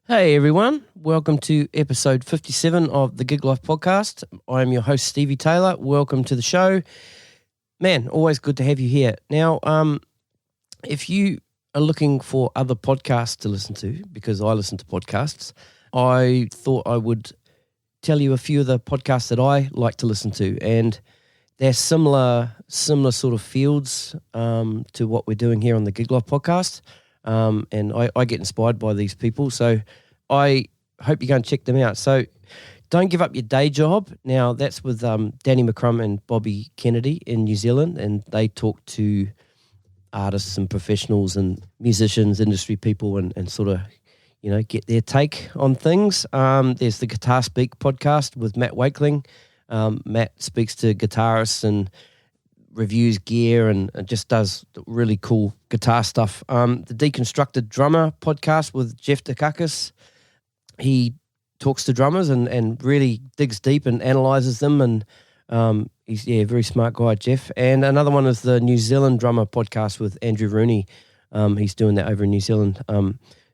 Hey everyone, welcome to episode 57 of the Gig Life podcast. I'm your host Stevie Taylor. Welcome to the show. Man, always good to have you here. Now, if you are looking for other podcasts to listen to, because I listen to podcasts, I thought I would tell you a few of the podcasts that I like to listen to, and they're similar sort of fields to what we're doing here on the Gig Life podcast. And I get inspired by these people, so I hope you go and check them out. So don't give up your day job. Now, that's with Danny McCrum and Bobby Kennedy in New Zealand, and they talk to artists and professionals and musicians, industry people, and sort of, you know, get their take on things. There's the Guitar Speak podcast with Matt Wakeling. Matt speaks to guitarists and reviews gear and just does really cool guitar stuff. The Deconstructed Drummer podcast with Jeff Dukakis. He talks to drummers and really digs deep and analyzes them, and he's a very smart guy, Jeff. And another one is the New Zealand Drummer podcast with Andrew Rooney. He's doing that over in New Zealand,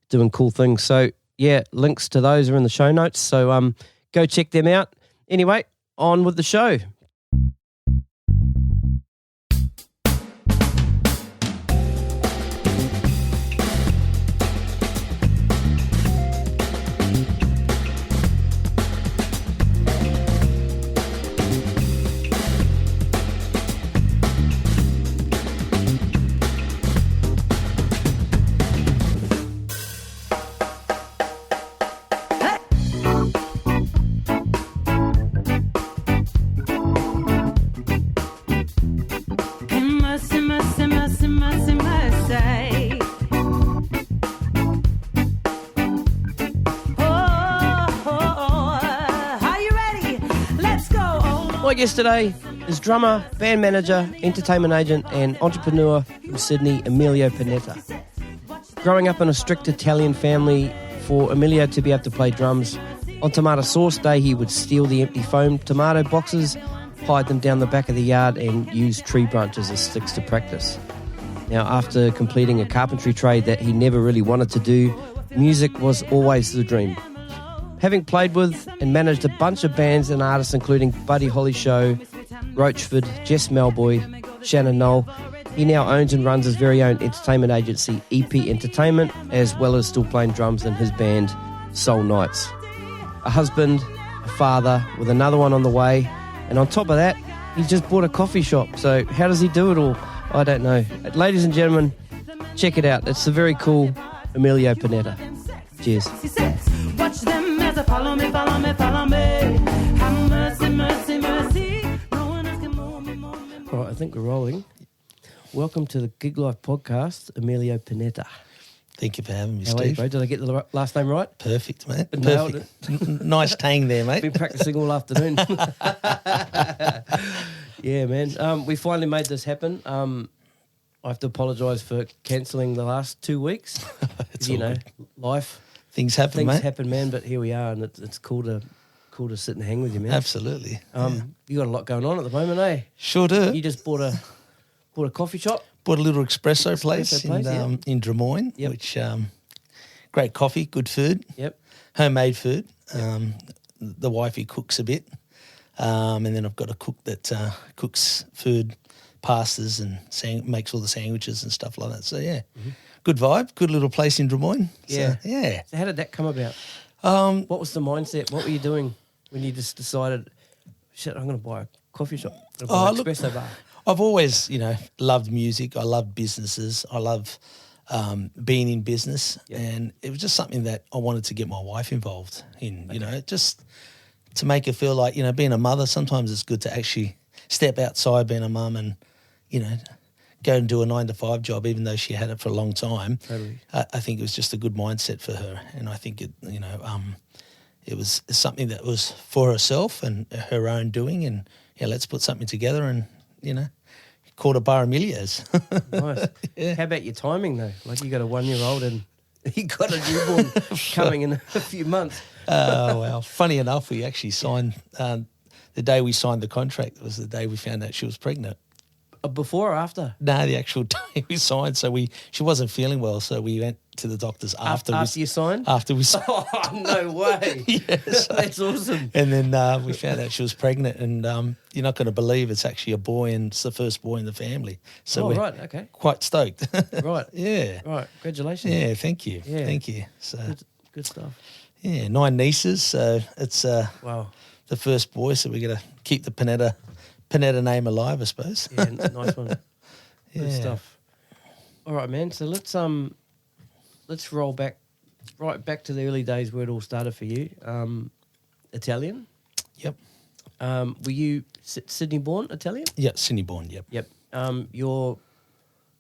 doing cool things. So yeah, links to those are in the show notes, so go check them out. Anyway, on with the show. My guest today is drummer, band manager, entertainment agent and entrepreneur from Sydney, Emilio Panetta. Growing up in a strict Italian family, for Emilio to be able to play drums, on tomato sauce day he would steal the empty foam tomato boxes, hide them down the back of the yard and use tree branches as sticks to practice. Now, after completing a carpentry trade that he never really wanted to do, music was always the dream. Having played with and managed a bunch of bands and artists including Buddy Holly Show, Roachford, Jess Melboy, Shannon Knoll, he now owns and runs his very own entertainment agency, EP Entertainment, as well as still playing drums in his band, Soul Nights. A husband, a father, with another one on the way, and on top of that, he's just bought a coffee shop. So how does he do it all? I don't know. Ladies and gentlemen, check it out. It's the very cool Emilio Panetta. Cheers. Watch them as I follow me. Have mercy. No one else can move me. All right, I think we're rolling. Welcome to the Gig Life podcast, Emilio Panetta. Thank you for having me, How Steve. are you, bro? Did I get the last name right? Perfect, mate. Nailed Perfect. Nice tang there, mate. Been practicing all afternoon. Yeah, man. We finally made this happen. I have to apologise for cancelling the last 2 weeks. It's you know, good. life. Things happen, Things mate. happen, man, but here we are, and it's cool to sit and hang with you, man. Absolutely. You got a lot going on at the moment, eh? Sure do. You just bought a coffee shop. Bought a little espresso place, yeah. in Drummoyne, Yep. which great coffee, good food, Yep. homemade food. The wifey cooks a bit, and then I've got a cook that cooks food, pastas, and makes all the sandwiches and stuff like that. So yeah, good vibe, good little place in Drummoyne. Yeah. So, yeah. So how did that come about? What was the mindset? What were you doing when you just decided, shit, I'm going to buy a coffee shop, I'm going to buy an espresso bar? I've always, loved music. I love businesses. I love being in business. Yep. And it was just something that I wanted to get my wife involved in, just to make her feel like, being a mother, sometimes it's good to actually step outside being a mum and, go and do a 9-to-5 job, even though she had it for a long time. Totally. I think it was just a good mindset for her. And I think it was something that was for herself and her own doing. And, let's put something together and, called a bar Emilio's. Nice. Yeah. How about your timing, though? Like, you got a 1-year-old and you got a newborn coming in a few months. Well, funny enough, we actually signed, the day we signed the contract was the day we found out she was pregnant. before or after? No, the actual day we signed. So she wasn't feeling well, so we went to the doctors after you signed? After we signed. Oh, no way. Yes. That's awesome. And then we found out she was pregnant, and you're not going to believe it's actually a boy, and it's the first boy in the family. So we're right, okay. quite stoked. Right. Yeah. Right, congratulations. Yeah, thank you. Yeah. Thank you. So Good stuff. yeah, 9 nieces, so it's Wow. the first boy, so we're going to keep the Panetta name alive, I suppose. Yeah, nice one. Good Yeah. stuff. All right, man. So let's roll back to the early days where it all started for you. Italian. Yep. Were you Sydney born Italian? Yeah, Sydney born, yep. Yep. Your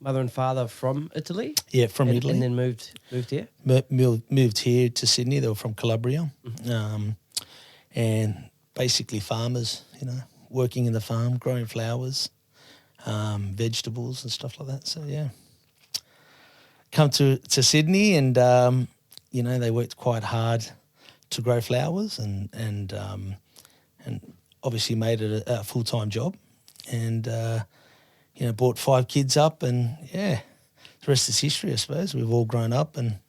mother and father from Italy? Yeah, from Italy. And then moved here? Moved here to Sydney. They were from Calabria. And basically farmers, working in the farm, growing flowers, vegetables and stuff like that. So, yeah. Come to Sydney and, they worked quite hard to grow flowers and obviously made it a full-time job and, brought 5 kids up and, yeah, the rest is history, I suppose. We've all grown up and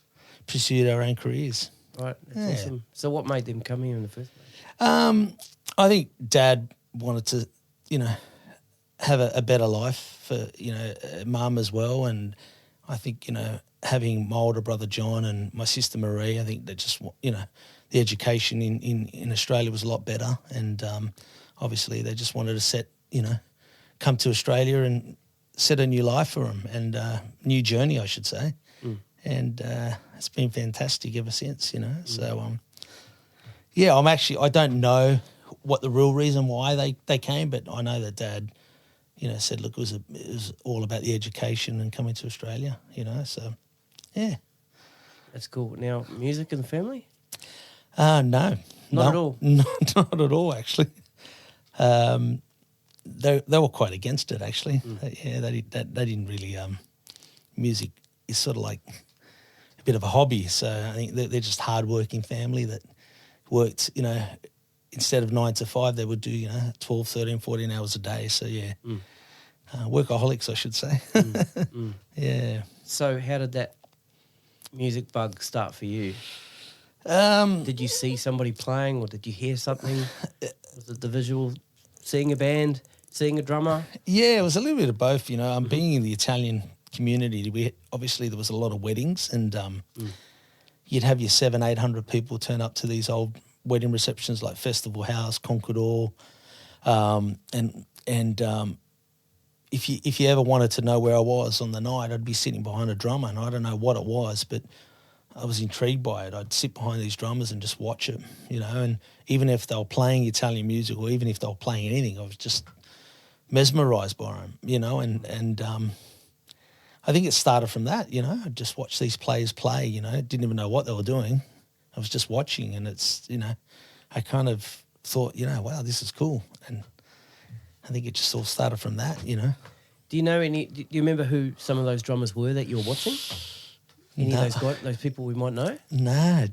pursued our own careers. Right, that's awesome. So what made them come here in the first place? I think Dad wanted to, have a better life for, Mum as well. And I think, having my older brother John and my sister Marie, I think that just, the education in Australia was a lot better. And obviously they just wanted to come to Australia and set a new life for them and new journey, I should say. And it's been fantastic ever since, So, I don't know what the real reason why they came, but I know that Dad, said, look, it was all about the education and coming to Australia, So, yeah. That's cool. Now, music in the family? No. Not at all? Not at all, actually. They were quite against it, actually. Yeah, they didn't really. Music is sort of like a bit of a hobby. So I think they're just hardworking family that worked. Instead of 9 to 5, they would do 12, 13, 14 hours a day. So yeah, workaholics, I should say. Yeah. So how did that music bug start for you? Did you see somebody playing, or did you hear something? Was it the visual, seeing a band? Seeing a drummer? Yeah, it was a little bit of both. Being in the Italian community, there was a lot of weddings, and you'd have your 700-800 people turn up to these old wedding receptions like Festival House, Conquador, and if you ever wanted to know where I was on the night, I'd be sitting behind a drummer, and I don't know what it was, but I was intrigued by it. I'd sit behind these drummers and just watch it, and even if they were playing Italian music or even if they were playing anything, I was just mesmerised by them, and I think it started from that, I just watched these players play, didn't even know what they were doing. I was just watching, and it's, I kind of thought, wow, this is cool. And I think it just all started from that, Do you know do you remember who some of those drummers were that you were watching? Any of those people we might know? No.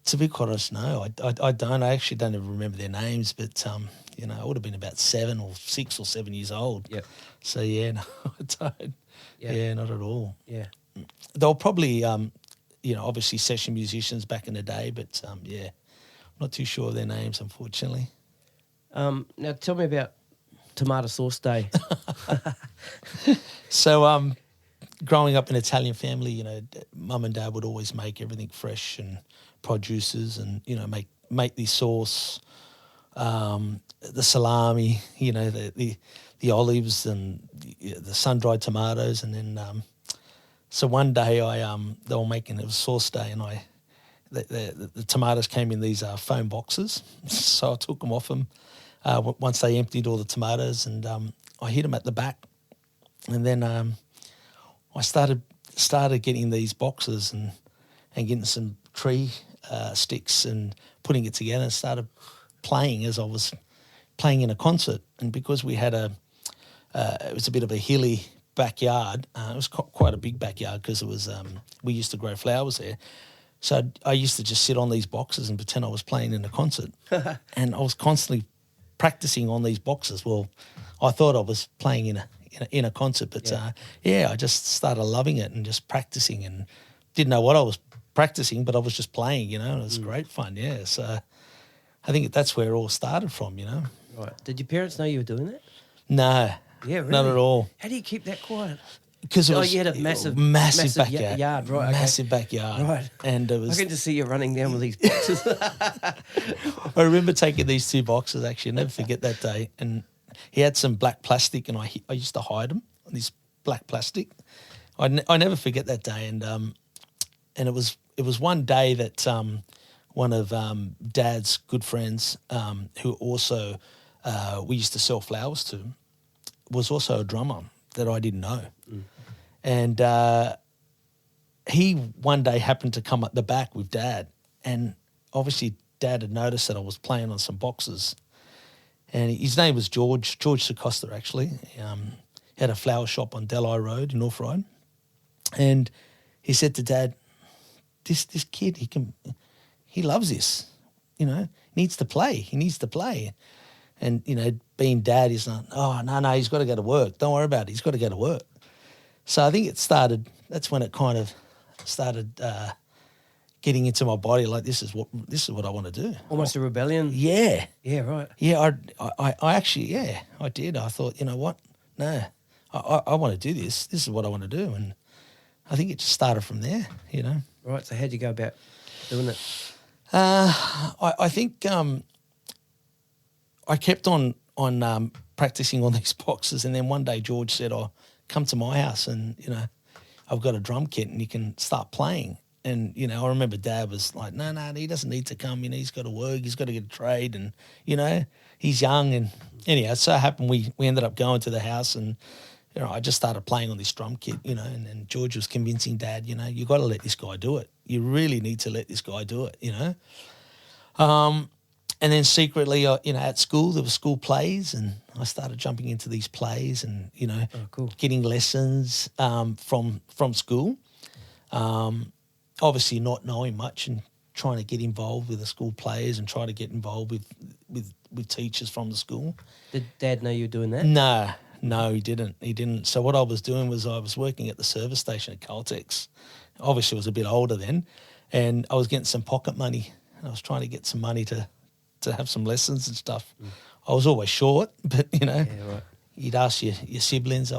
To be quite honest, no, I don't. I actually don't even remember their names, but, I would have been about 6 or 7 years old. Yep. So, yeah, no, I don't. Yep. Yeah, not at all. Yeah. They were probably, obviously session musicians back in the day, but, I'm not too sure of their names, unfortunately. Now, tell me about Tomato Sauce Day. So, growing up in an Italian family, Mum and Dad would always make everything fresh and produces and, make the sauce, the salami, the olives and the sun-dried tomatoes. And then, so one day they were making, it was sauce day, and the tomatoes came in these foam boxes. So I took them off them once they emptied all the tomatoes, and I hid them at the back. And then I started getting these boxes and getting some tree sticks and putting it together, and started playing as I was playing in a concert. And because we had it was a bit of a hilly backyard, it was quite a big backyard because it was we used to grow flowers there. So I used to just sit on these boxes and pretend I was playing in a concert. And I was constantly practicing on these boxes. Well, I thought I was playing in a concert, but I just started loving it and just practicing, and didn't know what I was practicing, but I was just playing, and it was great fun. Yeah, so I think that's where it all started from. Right. Did your parents know you were doing that? No, Yeah, really? not at all. How do you keep that quiet? Because it was you had a massive backyard. Yard, right? Massive backyard. Right. And it was. I can just see you running down with these boxes. I remember taking these 2 boxes, actually. I'll never forget that day. And he had some black plastic, and I used to hide them on this black plastic. I never forget that day. And it was one day that one of Dad's good friends, who also we used to sell flowers to, was also a drummer that I didn't know. And he one day happened to come at the back with Dad, and obviously Dad had noticed that I was playing on some boxes. And his name was George Sacosta, actually. He had a flower shop on Delhi Road in North Ryde. And he said to Dad, this kid, he loves this, needs to play. He needs to play. And, being Dad, he's like, oh, no, he's got to go to work. Don't worry about it. He's got to go to work. So I think that's when it kind of started getting into my body, like this is what I want to do. Almost a rebellion. Yeah. Yeah, right. Yeah, I actually, I did. I thought, you know what? No, I want to do this. This is what I want to do. And I think it just started from there, Right, so how'd you go about doing it? I think I kept on practicing on these boxes, and then one day George said, "Oh, come to my house, and I've got a drum kit, and you can start playing." And I remember Dad was like, "No, he doesn't need to come. He's got to work. He's got to get a trade, and he's young." And anyhow, it so happened we ended up going to the house, and I just started playing on this drum kit, and George was convincing Dad, you got to let this guy do it. You really need to let this guy do it, And then secretly, at school, there were school plays, and I started jumping into these plays and, cool. getting lessons from school. Obviously not knowing much and trying to get involved with the school plays and try to get involved with teachers from the school. Did Dad know you were doing that? No, he didn't. So what I was doing was I was working at the service station at Caltex. Obviously I was a bit older then, and I was getting some pocket money. I was trying to get some money to have some lessons and stuff. I was always short, but, right. You'd ask your siblings,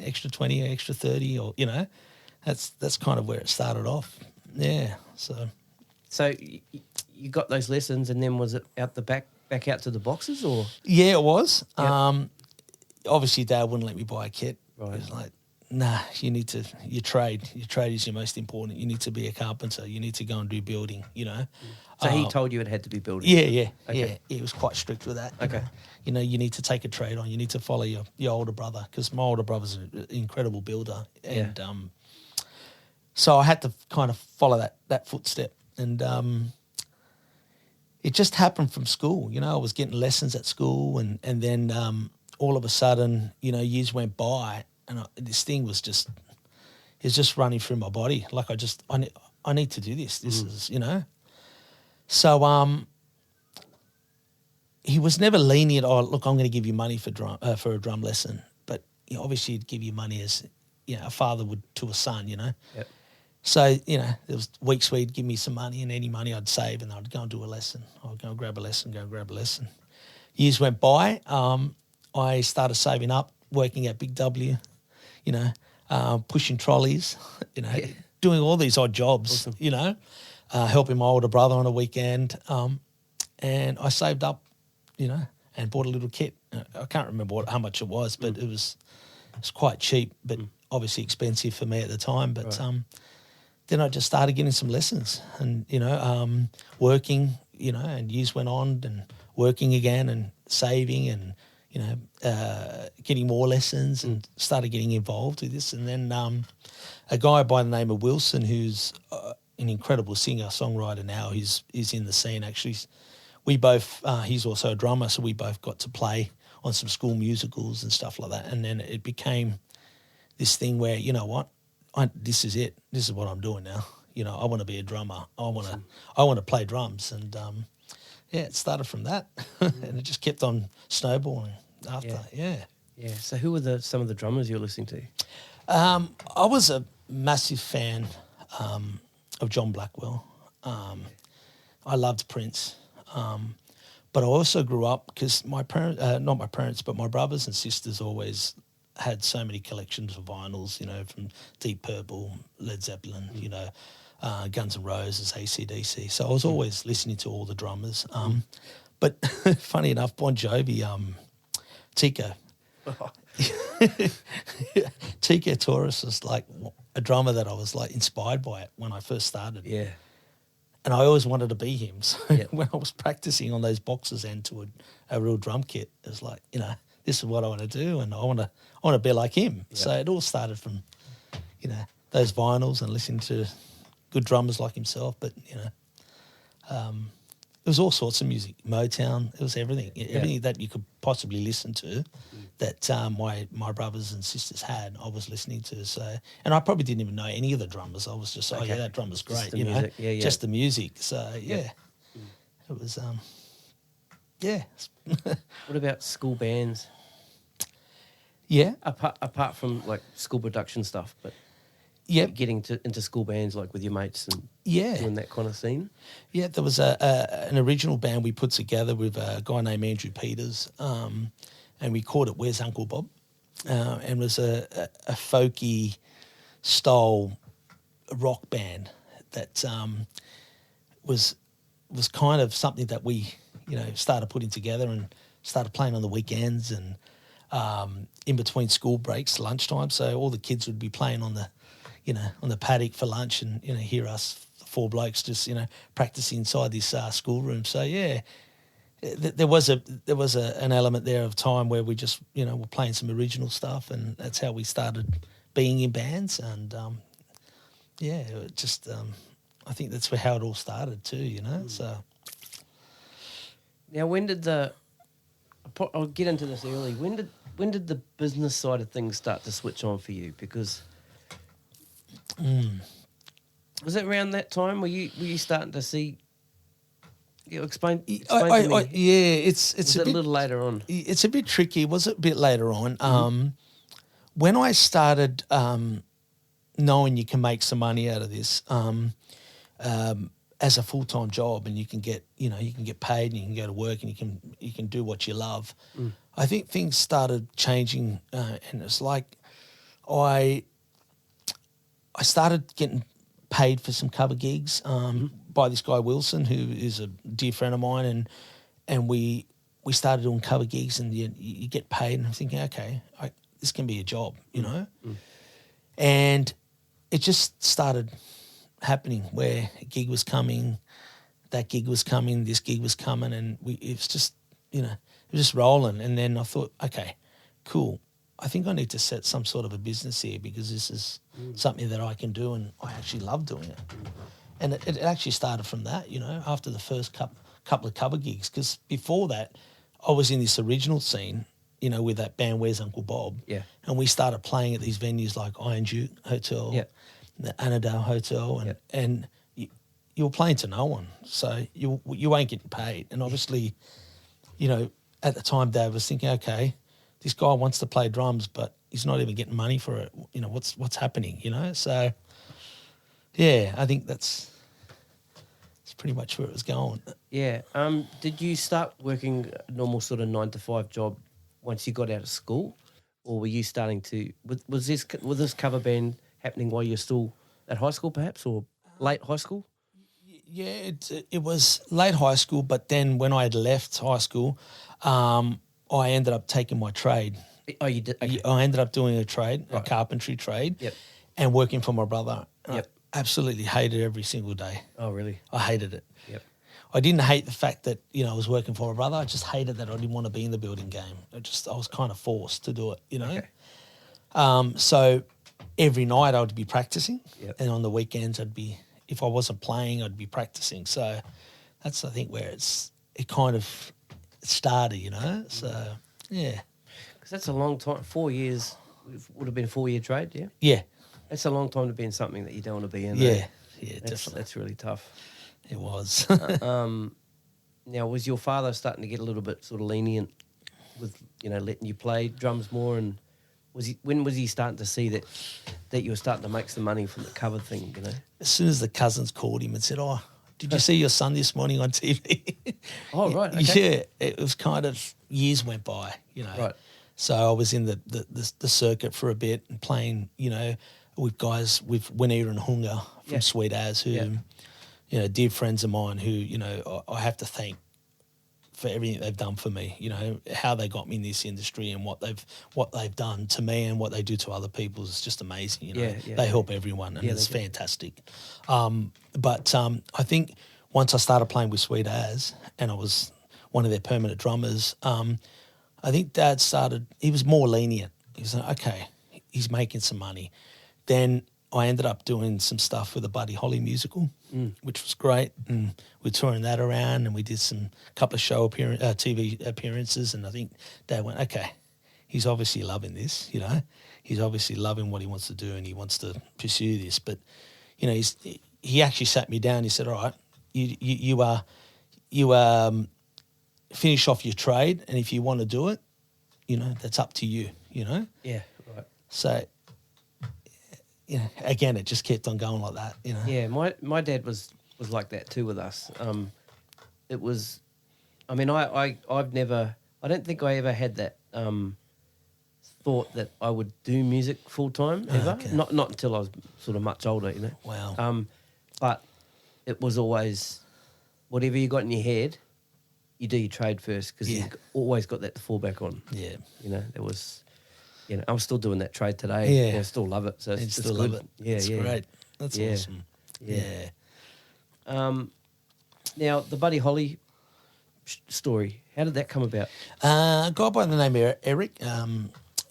extra 20 or extra 30 or, that's kind of where it started off. Yeah, so. So you got those lessons, and then was it out the back out to the boxes, or? Yeah, it was. Yep. Obviously, Dad wouldn't let me buy a kit. Right. He was like, nah, your trade is your most important. You need to be a carpenter. You need to go and do building, So he told you it had to be building? Yeah. Okay. Yeah, he was quite strict with that. Okay. You need to take a trade on. You need to follow your older brother, because my older brother's an incredible builder. And so I had to kind of follow that footstep. And it just happened from school. I was getting lessons at school, and then all of a sudden, years went by, and this thing was just running through my body. Like I need to do this. This is, So he was never lenient. Oh, look, I'm going to give you money for a drum lesson. But obviously he'd give you money as a father would to a son, Yep. So, there was weeks where he'd give me some money, and any money I'd save, and I'd go and do a lesson. I'd go and grab a lesson, Years went by. I started saving up, working at Big W, pushing trolleys, doing all these odd jobs, Awesome. Helping my older brother on a weekend. And I saved up, and bought a little kit. I can't remember how much it was, but it was quite cheap, but obviously expensive for me at the time. But then I just started getting some lessons and, working, and years went on, and working again and saving and, getting more lessons, and started getting involved with this. And then a guy by the name of Wilson, who's an incredible singer-songwriter now, he's in the scene actually. We both, he's also a drummer, so we both got to play on some school musicals and stuff like that. And then it became this thing where, this is it. This is what I'm doing now. I want to be a drummer. I want to play drums. And it started from that, and it just kept on snowballing after. Yeah. Yeah. So who were some of the drummers you're listening to? I was a massive fan of John Blackwell. I loved Prince. But I also grew up because my parents, not my parents, but my brothers and sisters always had so many collections of vinyls, from Deep Purple, Led Zeppelin, Guns N' Roses, AC/DC. So I was always listening to all the drummers. But funny enough, Bon Jovi, Tico. Tico Torres was like a drummer that I was like inspired by it when I first started. Yeah. And I always wanted to be him. So when I was practicing on those boxes and to a real drum kit, it was like, this is what I want to do, and I want to be like him. Yep. So it all started from, those vinyls and listening to good drummers like himself. But it was all sorts of music, Motown. It was everything that you could possibly listen to. That my brothers and sisters had, I was listening to. So, and I probably didn't even know any of the drummers. I was just, that drummer's great, just the music. just the music. So it was, What about school bands? Yeah, apart from like school production stuff, but getting into school bands like with your mates and doing that kind of scene. Yeah, there was an original band we put together with a guy named Andrew Peters. And we called it Where's Uncle Bob? And it was a folky style rock band that was kind of something that we, started putting together and started playing on the weekends and in between school breaks, lunchtime. So all the kids would be playing on the paddock for lunch and, hear us four blokes just, practicing inside this schoolroom. So, there was an element there of time where we just were playing some original stuff, and that's how we started being in bands. And it just I think that's how it all started too. So now, when did I'll get into this early. When did the business side of things start to switch on for you? Because was it around that time were you starting to see? Explain to me. It's a little later on. It's a bit tricky. Was it a bit later on? When I started knowing you can make some money out of this as a full-time job, and you can get paid, and you can go to work, and you can do what you love. I think things started changing, and it's like I started getting paid for some cover gigs by this guy Wilson, who is a dear friend of mine, and we started doing cover gigs, and you get paid, and I'm thinking, okay, this can be a job, and it just started happening where a gig was coming, that gig was coming, this gig was coming, and it was just it was just rolling. And then I thought, okay, cool, I think I need to set some sort of a business here, because this is something that I can do, and I actually love doing it. And it actually started from that, after the first couple of cover gigs, because before that, I was in this original scene, with that band Where's Uncle Bob. Yeah. And we started playing at these venues like Iron Duke Hotel, the Annandale Hotel, and you were playing to no one, so you ain't getting paid. And obviously, at the time, Dad was thinking, okay, this guy wants to play drums, but he's not even getting money for it. What's happening? So. Yeah, I think that's pretty much where it was going. Yeah. Did you start working a normal sort of 9 to 5 job once you got out of school, or were you starting to? Was this cover band happening while you're still at high school, perhaps, or late high school? Yeah, it was late high school, but then when I had left high school, I ended up taking my trade. Oh, you did? Okay. I ended up doing a trade, a carpentry trade, and working for my brother. Yep. Absolutely hated every single day. Oh, really? I hated it. Yep. I didn't hate the fact that, I was working for my brother. I just hated that I didn't want to be in the building game. I was kind of forced to do it, Okay. So every night I would be practicing, and on the weekends if I wasn't playing, I'd be practicing. So that's, I think, where it kind of started, So, yeah. Because that's a long time. 4 years would have been a 4-year trade, yeah? Yeah. It's a long time to be in something that you don't want to be in. Yeah, definitely. That's really tough. It was. Now, was your father starting to get a little bit sort of lenient with, letting you play drums more? And when was he starting to see that you were starting to make some money from the cover thing, As soon as the cousins called him and said, "Oh, did you see your son this morning on TV?" Oh, right, okay. Yeah, it was kind of years went by, Right. So I was in the circuit for a bit and playing, with guys with Winnear and Hunga from Sweet As, who, dear friends of mine who, I have to thank for everything they've done for me, how they got me in this industry and what they've done to me and what they do to other people is just amazing. They help everyone and it's fantastic. But I think once I started playing with Sweet As and I was one of their permanent drummers, I think Dad he was more lenient. He was like, okay, he's making some money. Then I ended up doing some stuff with the Buddy Holly musical, which was great. And we're touring that around and we did some couple of TV appearances. And I think Dad went, okay, he's obviously loving this, He's obviously loving what he wants to do and he wants to pursue this. But, he actually sat me down. He said, all right, you finish off your trade and if you want to do it, that's up to you, Yeah, right. So, again, it just kept on going like that, Yeah, my dad was like that too with us. It was, I don't think I ever had that thought that I would do music full time ever. Okay. Not until I was sort of much older, Wow. But it was always whatever you got in your head, you do your trade first because you've always got that to fall back on. Yeah. There was, I'm still doing that trade today. Yeah. I still love it. So it's still good. love it. Yeah, it's great. That's awesome. Yeah. Now, the Buddy Holly story, how did that come about? A guy by the name of Eric, a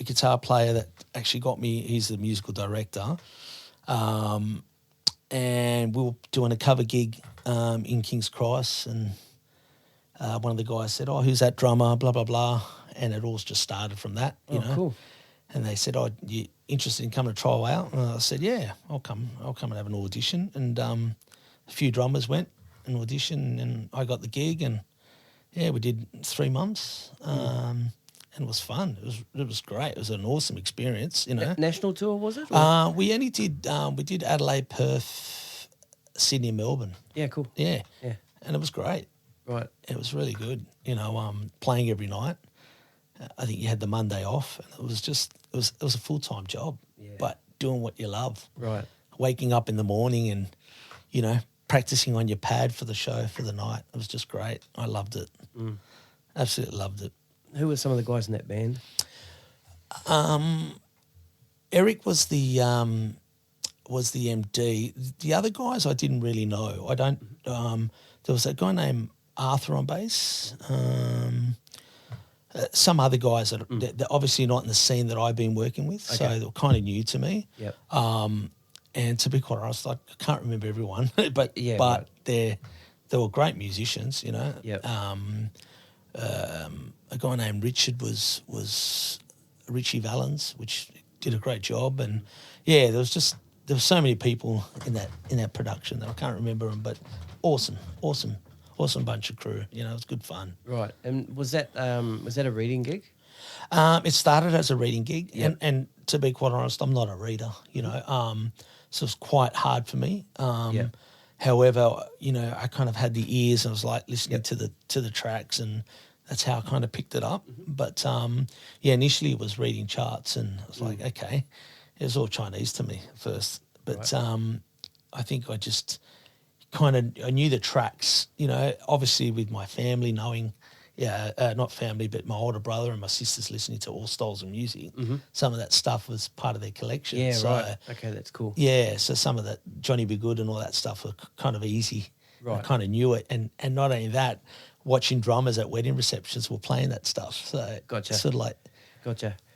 guitar player that actually got me, he's the musical director, and we were doing a cover gig in King's Cross and one of the guys said, oh, who's that drummer, blah, blah, blah, and it all just started from that, you know. Cool. And they said, oh, you interested in coming to trial out? And I said, yeah, I'll come and have an audition. And a few drummers went and auditioned and I got the gig and, yeah, we did 3 months and it was fun. It was great. It was an awesome experience, you know. National tour, was it? We only did, we did Adelaide, Perth, Sydney, Melbourne. Yeah, cool. Yeah. Yeah. And it was great. Right. It was really good, you know, playing every night. I think you had the Monday off and it was a full-time job, but doing what you love. Right. Waking up in the morning and, you know, practicing on your pad for the show for the night. It was just great. I loved it. Absolutely loved it. Who were some of the guys in that band? Eric was the MD. The other guys I didn't really know. I don't. There was a guy named Arthur on bass. Some other guys that they're obviously not in the scene that I've been working with, so they were kind of new to me. Yep. And to be quite honest, I can't remember everyone, but right. they were great musicians, you know. Yep. A guy named Richard was Richie Valens, which did a great job, and there were so many people in that production that I can't remember them, but awesome bunch of crew. You know, it was good fun. Right, and was that a reading gig? It started as a reading gig, Yep. and to be quite honest, I'm not a reader, you know, so it's quite hard for me. However, you know, I kind of had the ears and I was like listening to the tracks, and that's how I kind of picked it up. But initially it was reading charts, and I was like, okay, it was all Chinese to me at first, but I think I just I knew the tracks, you know, obviously with my family knowing. Not family, but my older brother and my sisters listening to all styles of music. Some of that stuff was part of their collection. Yeah, so, right. Okay, that's cool. Yeah, so some of that Johnny B. Good and all that stuff were kind of easy. Right. I kind of knew it. And not only that, watching drummers at wedding receptions were playing that stuff. So Gotcha. Sort of like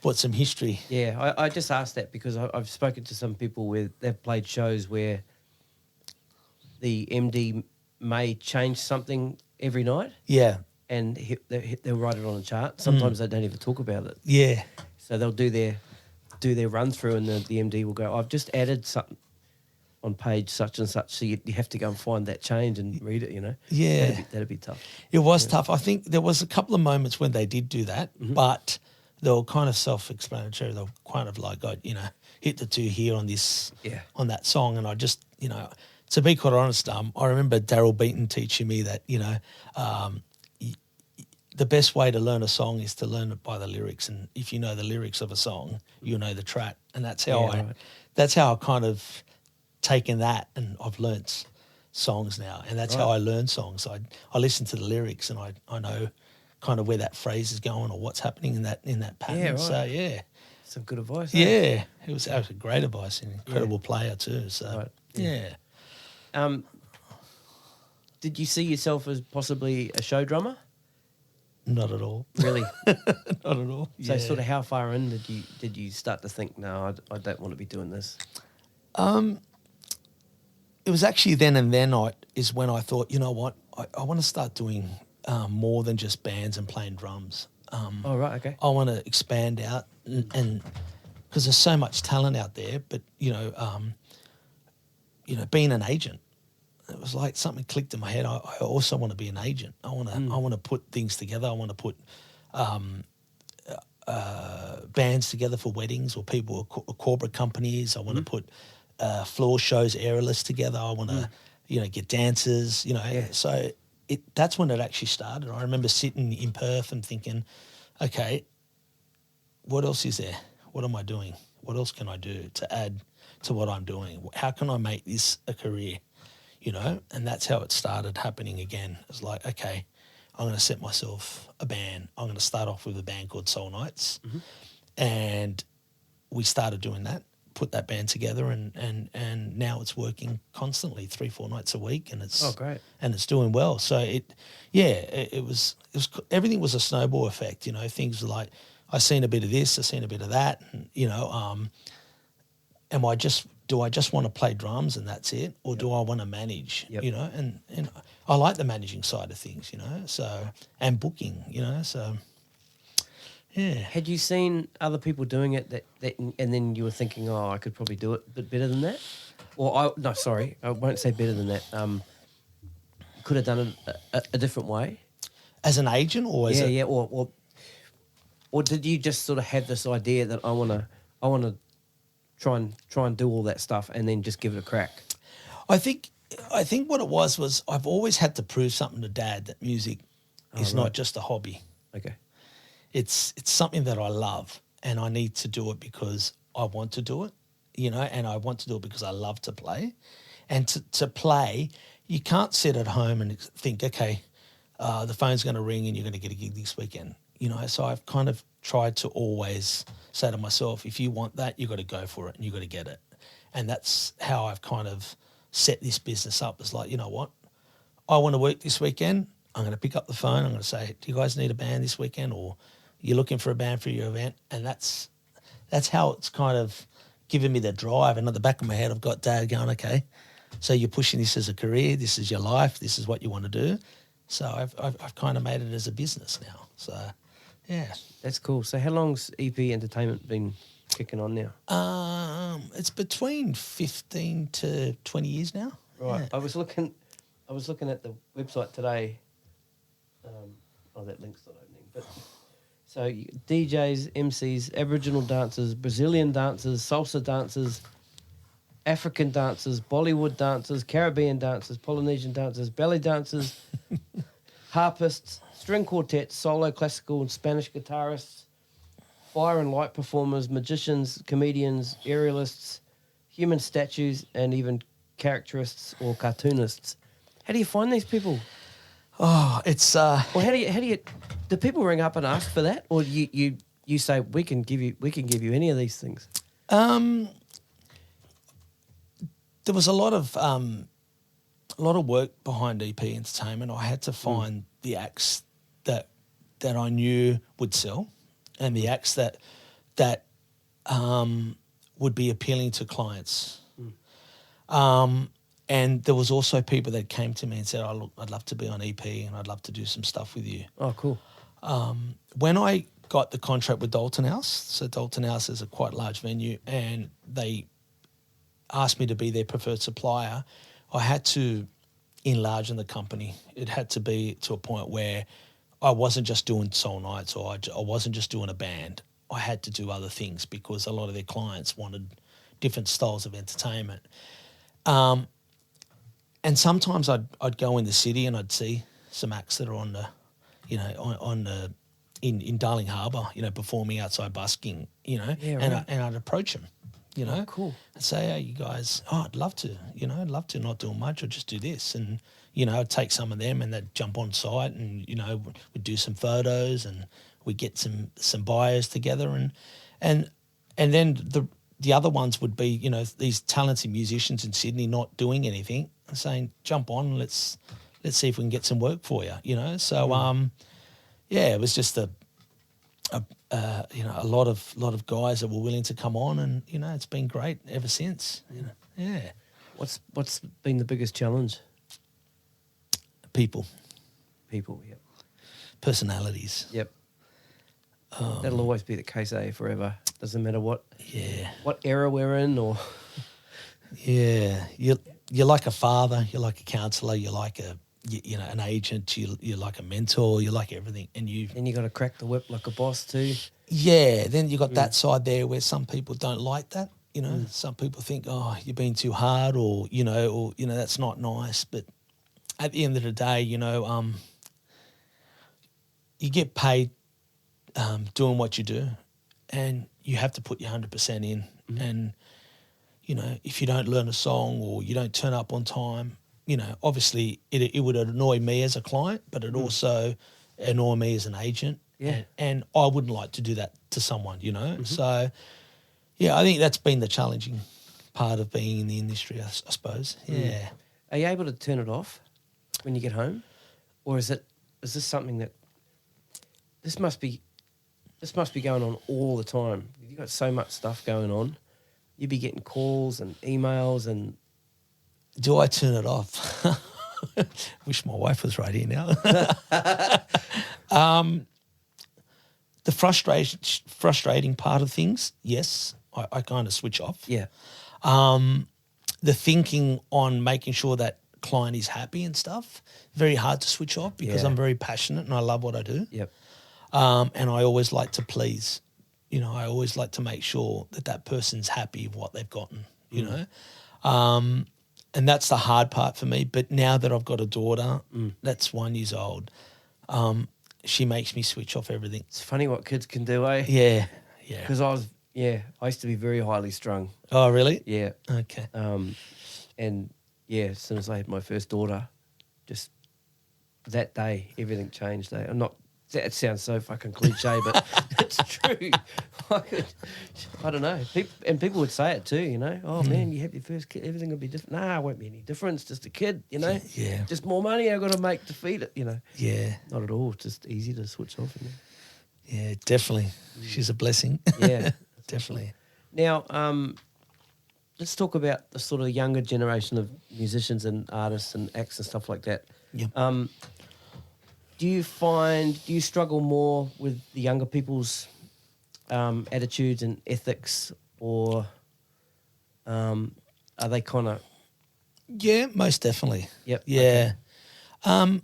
brought some history. Yeah, I just asked that because I've spoken to some people where they've played shows where the MD may change something every night. Yeah. And they'll write it on a chart. Sometimes they don't even talk about it. on page such and such. So you have to go and find that change and read it, Yeah. That'd be tough. It was tough. I think there was a couple of moments when they did do that, but they were kind of self-explanatory. They were kind of like, hit the 2 here on this, on that song. And I just, to be quite honest, I remember Daryl Beaton teaching me that, the best way to learn a song is to learn it by the lyrics. And if you know the lyrics of a song, you'll know the track. And that's how that's how I kind of taken that, and I've learnt songs now. And that's how I learn songs. I listen to the lyrics and I know kind of where that phrase is going or what's happening in that pattern. Yeah, right. So some good advice. Yeah, it was great advice. An incredible player too. So did you see yourself as possibly a show drummer? Not at all. Really? Not at all. So sort of how far in did you start to think, no, I don't want to be doing this? It was actually then is when I thought, you know what, I want to start doing more than just bands and playing drums. Oh, right, okay. I want to expand out and because there's so much talent out there, but, being an agent, it was like something clicked in my head. I also want to be an agent. I want to put things together. I want to put bands together for weddings or people or corporate companies. I want to put floor shows, aerialists together. I want to, get dancers. So that's when it actually started. I remember sitting in Perth and thinking, okay, what else is there? What am I doing? What else can I do to add to what I'm doing? How can I make this a career? And that's how it started happening again. It was like, okay, I'm going to set myself a band. I'm going to start off with a band called Soul Nights. And we started doing that, put that band together, and now it's working constantly 3-4 nights a week, and it's great, and it's doing well. So it was everything was a snowball effect. Things like I seen a bit of this, I seen a bit of that, and do I just want to play drums and that's it, or do I want to manage? And I like the managing side of things, so, and booking, so. Yeah. Had you seen other people doing it that and then you were thinking, oh, I could probably do it a bit better than that? Or I won't say better than that. Could have done it a different way? As an agent or as or did you just sort of have this idea that I want to try and do all that stuff and then just give it a crack? I think what it was I've always had to prove something to Dad that music is not just a hobby. Okay. It's something that I love, and I need to do it because I want to do it, and I want to do it because I love to play. And to play, you can't sit at home and think, okay, the phone's going to ring and you're going to get a gig this weekend. So I've kind of tried to always say to myself, if you want that, you've got to go for it and you've got to get it. And that's how I've kind of set this business up. It's like, you know what, I want to work this weekend. I'm going to pick up the phone. I'm going to say, do you guys need a band this weekend, or you're looking for a band for your event? And that's how it's kind of given me the drive. And at the back of my head, I've got Dad going, okay, so you're pushing this as a career. This is your life. This is what you want to do. So I've kind of made it as a business now. So, yeah. That's cool. So how long's EP Entertainment been kicking on now? It's between 15 to 20 years now. Right. Yeah. I was looking at the website today. That link's not opening. But so DJs, MCs, Aboriginal dancers, Brazilian dancers, salsa dancers, African dancers, Bollywood dancers, Caribbean dancers, Polynesian dancers, belly dancers, harpists, string quartets, solo, classical and Spanish guitarists, fire and light performers, magicians, comedians, aerialists, human statues, and even characterists or cartoonists. How do you find these people? Oh, it's Well, how do you do people ring up and ask for that, or you say we can give you any of these things? There was a lot of work behind EP Entertainment. I had to find the acts that I knew would sell, and the acts that would be appealing to clients. And there was also people that came to me and said, "Oh, look, I'd love to be on EP and I'd love to do some stuff with you." Oh, cool. When I got the contract with Dalton House, so Dalton House is a quite large venue, and they asked me to be their preferred supplier, I had to enlarge in the company. It had to be to a point where I wasn't just doing soul nights, or I wasn't just doing a band. I had to do other things because a lot of their clients wanted different styles of entertainment. And sometimes I'd go in the city and I'd see some acts that are on the, in Darling Harbour, performing outside busking, Yeah, and I'd approach them, Oh, cool. I'd say, hey, you guys, I'd love to, not doing much, or just do this. And, I'd take some of them and they'd jump on site and, we'd do some photos and we'd get some buyers together. And then the other ones would be, these talented musicians in Sydney not doing anything and saying, jump on, let's see if we can get some work for you, So, it was just a lot of guys that were willing to come on, and it's been great ever since. Yeah. What's been the biggest challenge? People, Yep. personalities. Yep. That'll always be the case, forever. Doesn't matter what era we're in, or yeah, you're like a father, you're like a counsellor, you're like an agent, you're like a mentor, you're like everything, and you got to crack the whip like a boss too. Yeah, then you got that side there where some people don't like that. Some people think, oh, you're being too hard, or that's not nice. But at the end of the day, you get paid doing what you do, and you have to put your 100% in. And if you don't learn a song or you don't turn up on time, obviously it would annoy me as a client, but it also annoy me as an agent. Yeah. And I wouldn't like to do that to someone, So, yeah, I think that's been the challenging part of being in the industry, I suppose. Yeah. Are you able to turn it off when you get home? Or is this something that this must be going on all the time? You've got so much stuff going on. You'd be getting calls and emails and... Do I turn it off? Wish my wife was right here now. The frustrating part of things, yes, I kind of switch off. Yeah. The thinking on making sure that client is happy and stuff, very hard to switch off because I'm very passionate and I love what I do. Yep. And I always like to please. I always like to make sure that person's happy with what they've gotten, And that's the hard part for me. But now that I've got a daughter that's 1 year old, she makes me switch off everything. It's funny what kids can do, eh? Yeah. Because I used to be very highly strung. Oh, really? Yeah. Okay. And as soon as I had my first daughter, just that day, everything changed. I'm not. That sounds so fucking cliche, but it's true. I don't know. People would say it too, Oh, man, you have your first kid, everything will be different. Nah, it won't be any difference. Just a kid, Yeah. Just more money I've got to make to feed it, Yeah. Not at all. It's just easy to switch off. Yeah, definitely. She's a blessing. Yeah. Definitely. Now, let's talk about the sort of younger generation of musicians and artists and acts and stuff like that. Yeah. Do you struggle more with the younger people's attitudes and ethics, or are they kind of... Yeah, most definitely. Yep. Yeah. Okay.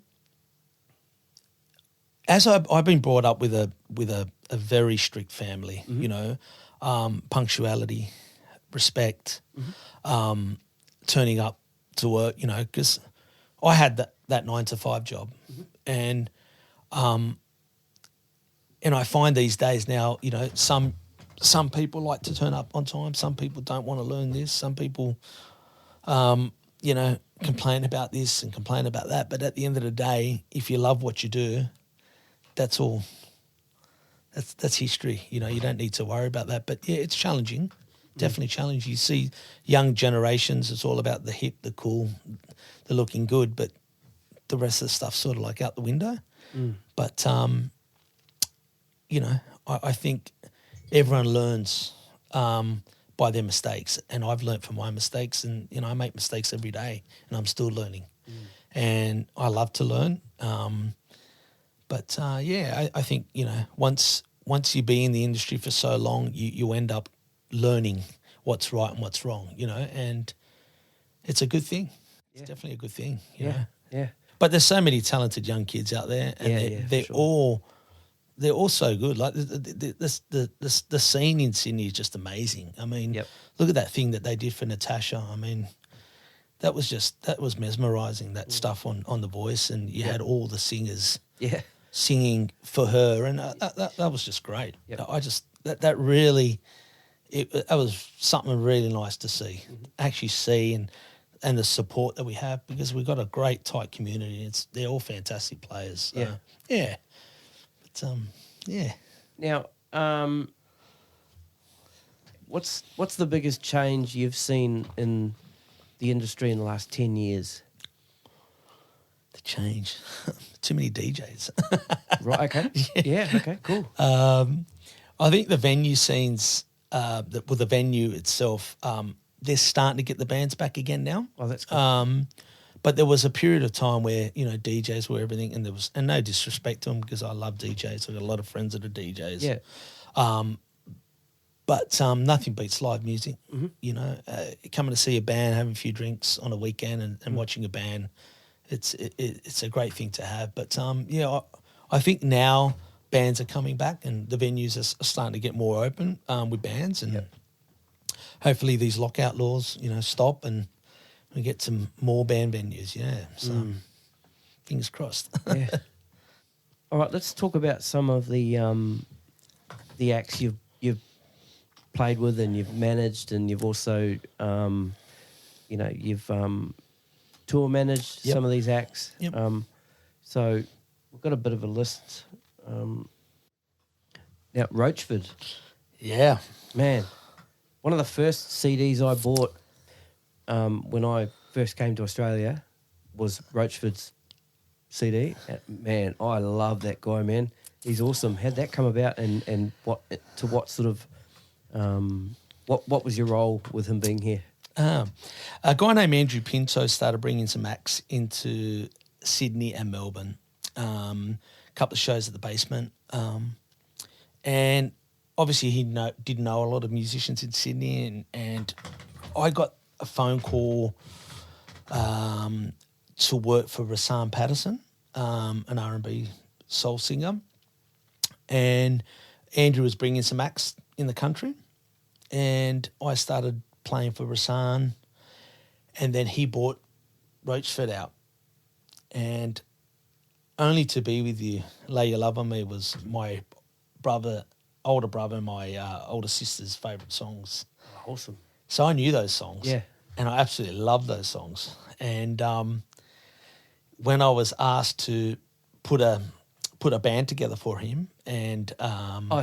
As I've been brought up with a very strict family, punctuality, respect, turning up to work, because I had that 9 to 5 job, and I find these days now, some people like to turn up on time, some people don't want to learn this, some people, complain about this and complain about that, but at the end of the day, if you love what you do, that's all. That's history. You don't need to worry about that. But yeah, it's challenging. Definitely challenging. You see young generations, it's all about the hip, the cool, the looking good, but the rest of the stuff's sort of like out the window. But I think everyone learns by their mistakes, and I've learnt from my mistakes, and I make mistakes every day, and I'm still learning. And I love to learn. But I think, once you be in the industry for so long, you end up learning what's right and what's wrong, and it's a good thing. Yeah. It's definitely a good thing, Yeah. Yeah. But there's so many talented young kids out there, and they're all so good. Like the scene in Sydney is just amazing. I mean, look at that thing that they did for Natasha. I mean, that was mesmerising. That stuff on The Voice, and you had all the singers singing for her, and that was just great. I just that really, that was something really nice to see, actually see, and the support that we have, because we've got a great tight community. They're all fantastic players. So, yeah. But, yeah. Now, what's the biggest change you've seen in the industry in the last 10 years? The change. Too many DJs. Right, okay. Yeah, okay, cool. I think the venue scenes, the venue itself, they're starting to get the bands back again now. Oh, that's cool. But there was a period of time where, DJs were everything, and no disrespect to them, because I love DJs. I've got a lot of friends that are DJs. Yeah. But nothing beats live music. Coming to see a band, having a few drinks on a weekend and watching a band, it's a great thing to have. But, I think now bands are coming back, and the venues are starting to get more open with bands, and hopefully these lockout laws, stop and we get some more band venues. Yeah, so fingers crossed. Yeah. All right, let's talk about some of the acts you've played with and you've managed, and you've also you've tour managed some of these acts. So we've got a bit of a list. Now, Roachford. Yeah. Man, one of the first CDs I bought when I first came to Australia was Roachford's CD. Man, I love that guy, man. He's awesome. How'd that come about, and what sort of what was your role with him being here? A guy named Andrew Pinto started bringing some acts into Sydney and Melbourne. A couple of shows at the Basement, and obviously he did know a lot of musicians in Sydney, and I got a phone call to work for Rasan Patterson, an R&B soul singer, and Andrew was bringing some acts in the country, and I started playing for Rasan, and then he bought Roachford out, and Only to Be With You, Lay Your Love On Me was my older brother and my older sister's favourite songs. Awesome. So I knew those songs. Yeah. And I absolutely loved those songs. And when I was asked to put a band together for him, and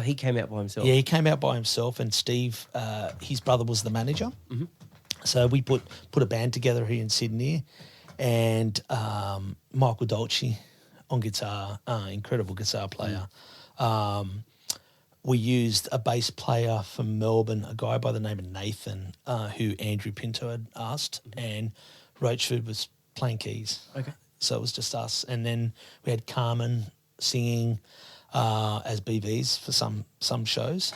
he came out by himself. Yeah, he came out by himself, and Steve, his brother, was the manager. Mm-hmm. So we put a band together here in Sydney, and Michael Dolce on guitar, incredible guitar player. We used a bass player from Melbourne, a guy by the name of Nathan, who Andrew Pinto had asked, and Roachford was playing keys. Okay. So it was just us. And then we had Carmen singing as BVs for some shows.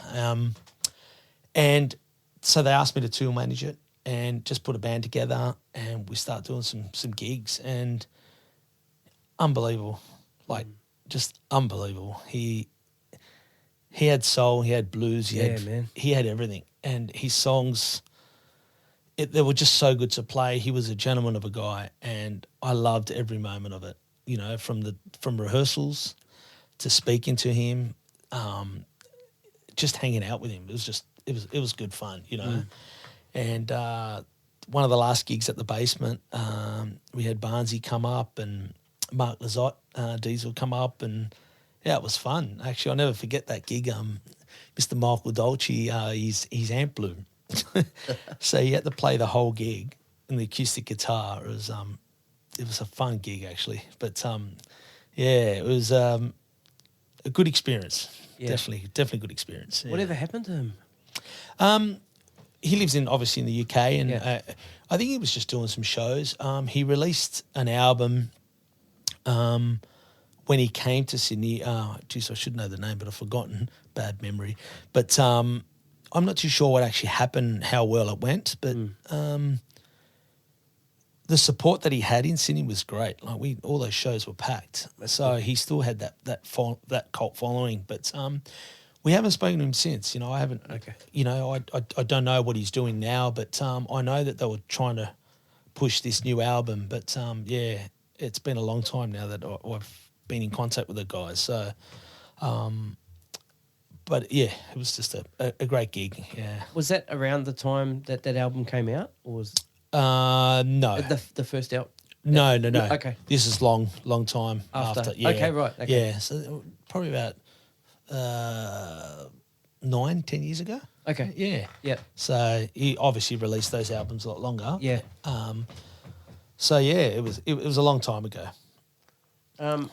And so they asked me to tour manage it and just put a band together, and we started doing some gigs, and unbelievable, just unbelievable. He had soul, he had blues, he had everything, and his songs, they were just so good to play. He was a gentleman of a guy, and I loved every moment of it. From rehearsals to speaking to him, just hanging out with him. It was good fun, And one of the last gigs at the Basement, we had Barnsey come up and Mark Lizotte, Diesel come up, and yeah, it was fun. Actually, I'll never forget that gig. Mr. Michael Dolce, his amp blew. So he had to play the whole gig in the acoustic guitar. It was a fun gig, actually. But, it was a good experience. Yeah. Definitely good experience. Yeah. Whatever happened to him? He lives obviously in the UK, and I think he was just doing some shows. He released an album when he came to Sydney. I should know the name, but I've forgotten. Bad memory. But I'm not too sure what actually happened, how well it went, but the support that he had in Sydney was great. Like all those shows were packed, so he still had that cult following. But we haven't spoken to him since. You know, I haven't. Okay. You know, I don't know what he's doing now, but I know that they were trying to push this new album. But yeah, it's been a long time now that I've been in contact with the guys. So, but yeah, it was just a great gig. Yeah. Was that around the time that album came out, or was no, the first album? No. Okay. This is long time after. Yeah. Okay, right. Okay. Yeah, so probably about 9-10 years ago. Okay. Yeah. Yeah. So he obviously released those albums a lot longer. Yeah. So yeah, it was a long time ago. Now,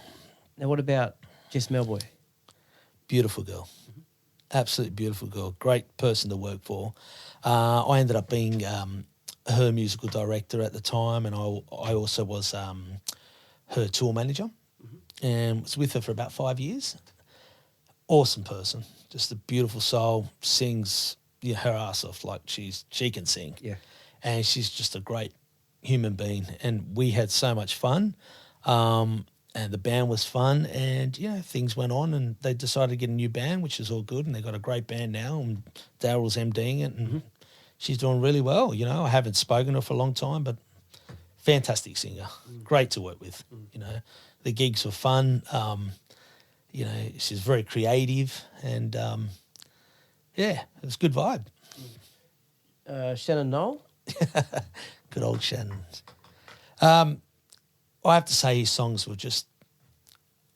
what about Jess Melboy? Beautiful girl, absolutely beautiful girl. Great person to work for. I ended up being her musical director at the time, and I also was her tour manager, and was with her for about 5 years. Awesome person, just a beautiful soul. Sings her ass off, like she can sing. Yeah, and she's just a great human being. And we had so much fun, and the band was fun. And things went on, and they decided to get a new band, which is all good. And they got a great band now, and Daryl's MDing it, and she's doing really well. You know, I haven't spoken to her for a long time, but fantastic singer, great to work with. You know, the gigs were fun. She's very creative, and it was a good vibe. Shannon Knoll? Good old Shannon. I have to say his songs were just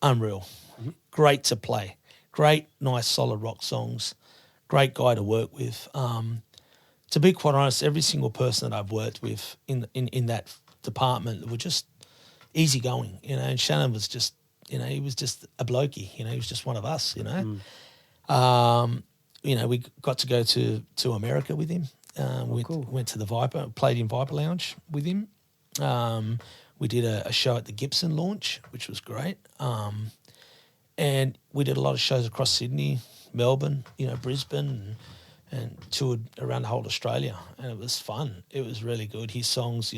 unreal. Great to play. Great, nice, solid rock songs. Great guy to work with. To be quite honest, every single person that I've worked with in that department were just easygoing, and Shannon was just, he was just a blokey, he was just one of us, we got to go to America with him. Cool. Went to the Viper, played in Viper Lounge with him. We did a show at the Gibson launch, which was great. And we did a lot of shows across Sydney, Melbourne, Brisbane, and toured around the whole Australia. And it was fun. It was really good. His songs,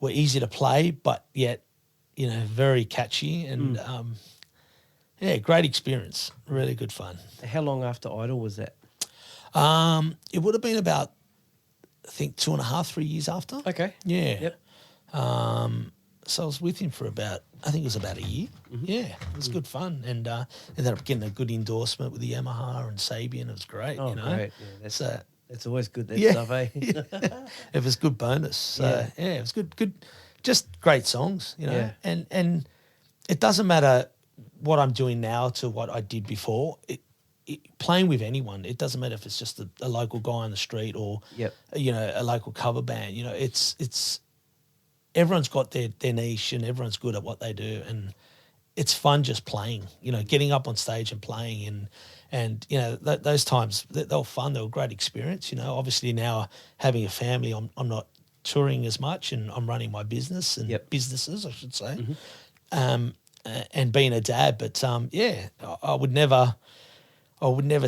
were easy to play, but yet, very catchy. And, great experience. Really good fun. How long after Idol was that? It would have been about, I think, 2.5, 3 years after. Okay. Yeah. Yep. So I was with him for about a year. Yeah, it was good fun, and ended up getting a good endorsement with the Yamaha and Sabian. It was great. Oh, great. Yeah, that's always good, that stuff, eh? It was good bonus. So, it was good, just great songs, Yeah. And it doesn't matter what I'm doing now to what I did before. Playing with anyone, it doesn't matter if it's just a local guy on the street or a local cover band. It's everyone's got their niche, and everyone's good at what they do, and it's fun just playing. Getting up on stage and playing, and those times they were fun. They were a great experience. Obviously now having a family, I'm not touring as much, and I'm running my business and businesses, I should say, and being a dad. But I would never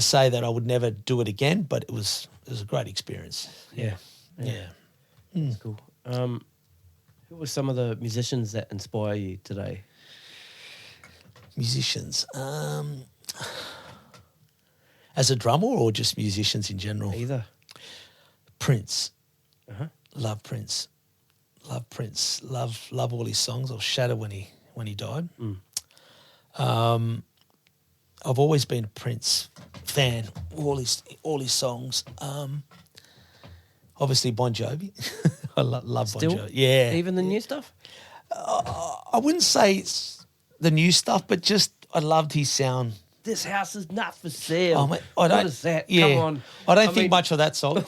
say that I would never do it again, but it was a great experience. Yeah. That's cool. Who were some of the musicians that inspire you today? Musicians. As a drummer or just musicians in general? Either. Prince. Love Prince. Love Prince. Love all his songs. I was shattered when he died. I've always been a Prince fan. All his songs. Obviously Bon Jovi. I love Bon Jovi. Yeah. Even the new stuff? I wouldn't say it's the new stuff, but just I loved his sound. This house is not for sale. Oh, mate, what is that? Yeah. Come on. I don't think much of that song.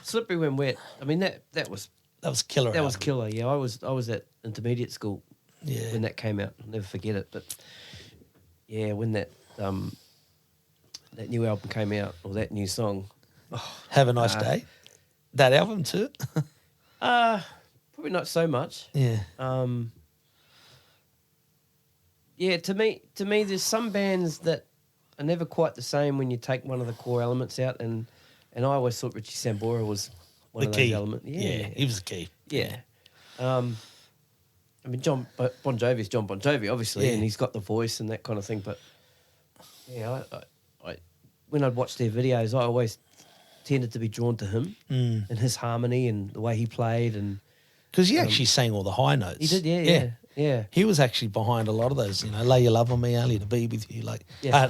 Slippery When Wet. I mean, that was killer. That was killer. Yeah, I was at intermediate school when that came out. I'll never forget it. But yeah, when that new album came out, or that new song. Have a Nice Day. That album too? Probably not so much. Yeah. To me, there's some bands that are never quite the same when you take one of the core elements out, and I always thought Richie Sambora was one of those elements. Yeah, he was the key. Yeah. I mean, Bon Jovi is John Bon Jovi, obviously, and he's got the voice and that kind of thing. But yeah, I when I'd watch their videos, I always tended to be drawn to him and his harmony and the way he played, and because he actually sang all the high notes. he did, yeah. He was actually behind a lot of those, lay your love on me, only to be with you. Like, lay your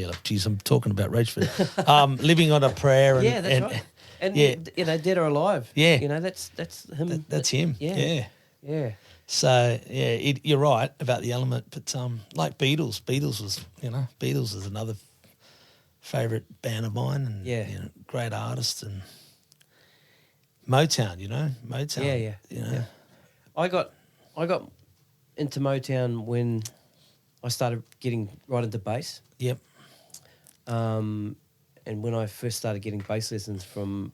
love. Jeez, I'm talking about Roachford. Living on a prayer. And, that's right. And Dead or Alive. Yeah, that's him. That's him. Yeah. So you're right about the element, but like Beatles was another favourite band of mine, and great artist, and Motown. Motown. Yeah. I got into Motown when I started getting right into bass. Yep. And when I first started getting bass lessons from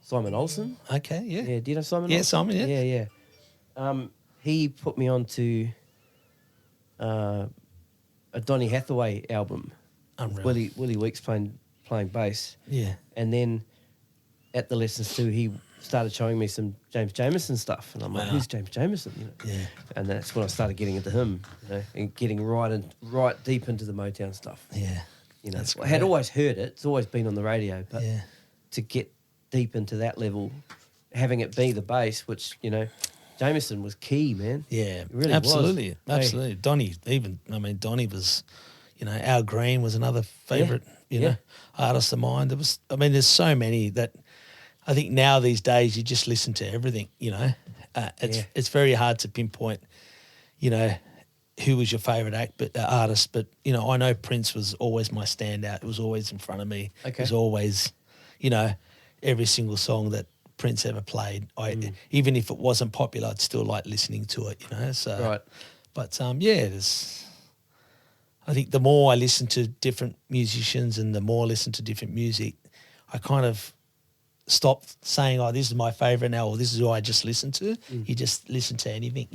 Simon Olsen. Okay, yeah. Yeah, do you know Simon Yeah, Olsen? Simon, yeah. Yeah. He put me on to a Donny Hathaway album. Unreal. Willie Weeks playing bass. Yeah. And then at the lessons too, he started showing me some James Jamerson stuff, and I'm like, who's James Jamerson? Yeah. And that's when I started getting into him, and getting right deep into the Motown stuff. Yeah. That's I had always heard it; it's always been on the radio, but yeah. to get deep into that level, having it be the bass, which Jamerson was key, man. Yeah, it really absolutely, was. absolutely. Hey. Donny was, Al Green was another favourite, artist of mine. There's so many that I think now these days you just listen to everything. It's very hard to pinpoint, who was your favourite artist. But I know Prince was always my standout. It was always in front of me. Okay. It was always, every single song that Prince ever played, even if it wasn't popular, I'd still like listening to it. So right. But I think the more I listen to different musicians and the more I listen to different music, I kind of stop saying, this is my favourite now, or this is who I just listen to. You just listen to anything,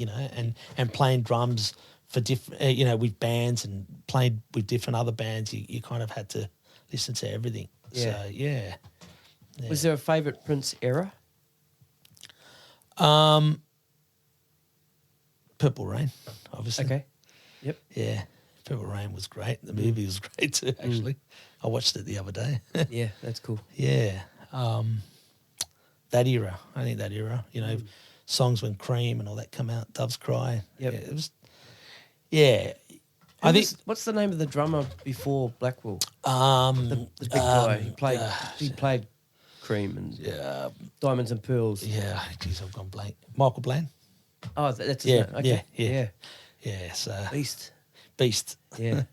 and playing drums for different, with bands and playing with different other bands, you kind of had to listen to everything. Yeah. So, yeah. Was there a favourite Prince era? Purple Rain, obviously. Okay. Yep. Yeah. Purple Rain was great. The movie was great too, actually. I watched it the other day. Yeah, that's cool. Yeah. That era. I think that era, songs when Cream and all that come out, Doves Cry. Yep. Yeah, it was, yeah. I think. What's the name of the drummer before Blackwell? The big guy. He played Cream and Diamonds and Pearls. Yeah, geez, I've gone blank. Michael Bland. Oh, that's his name. Okay. Yeah. So Beast. Yeah.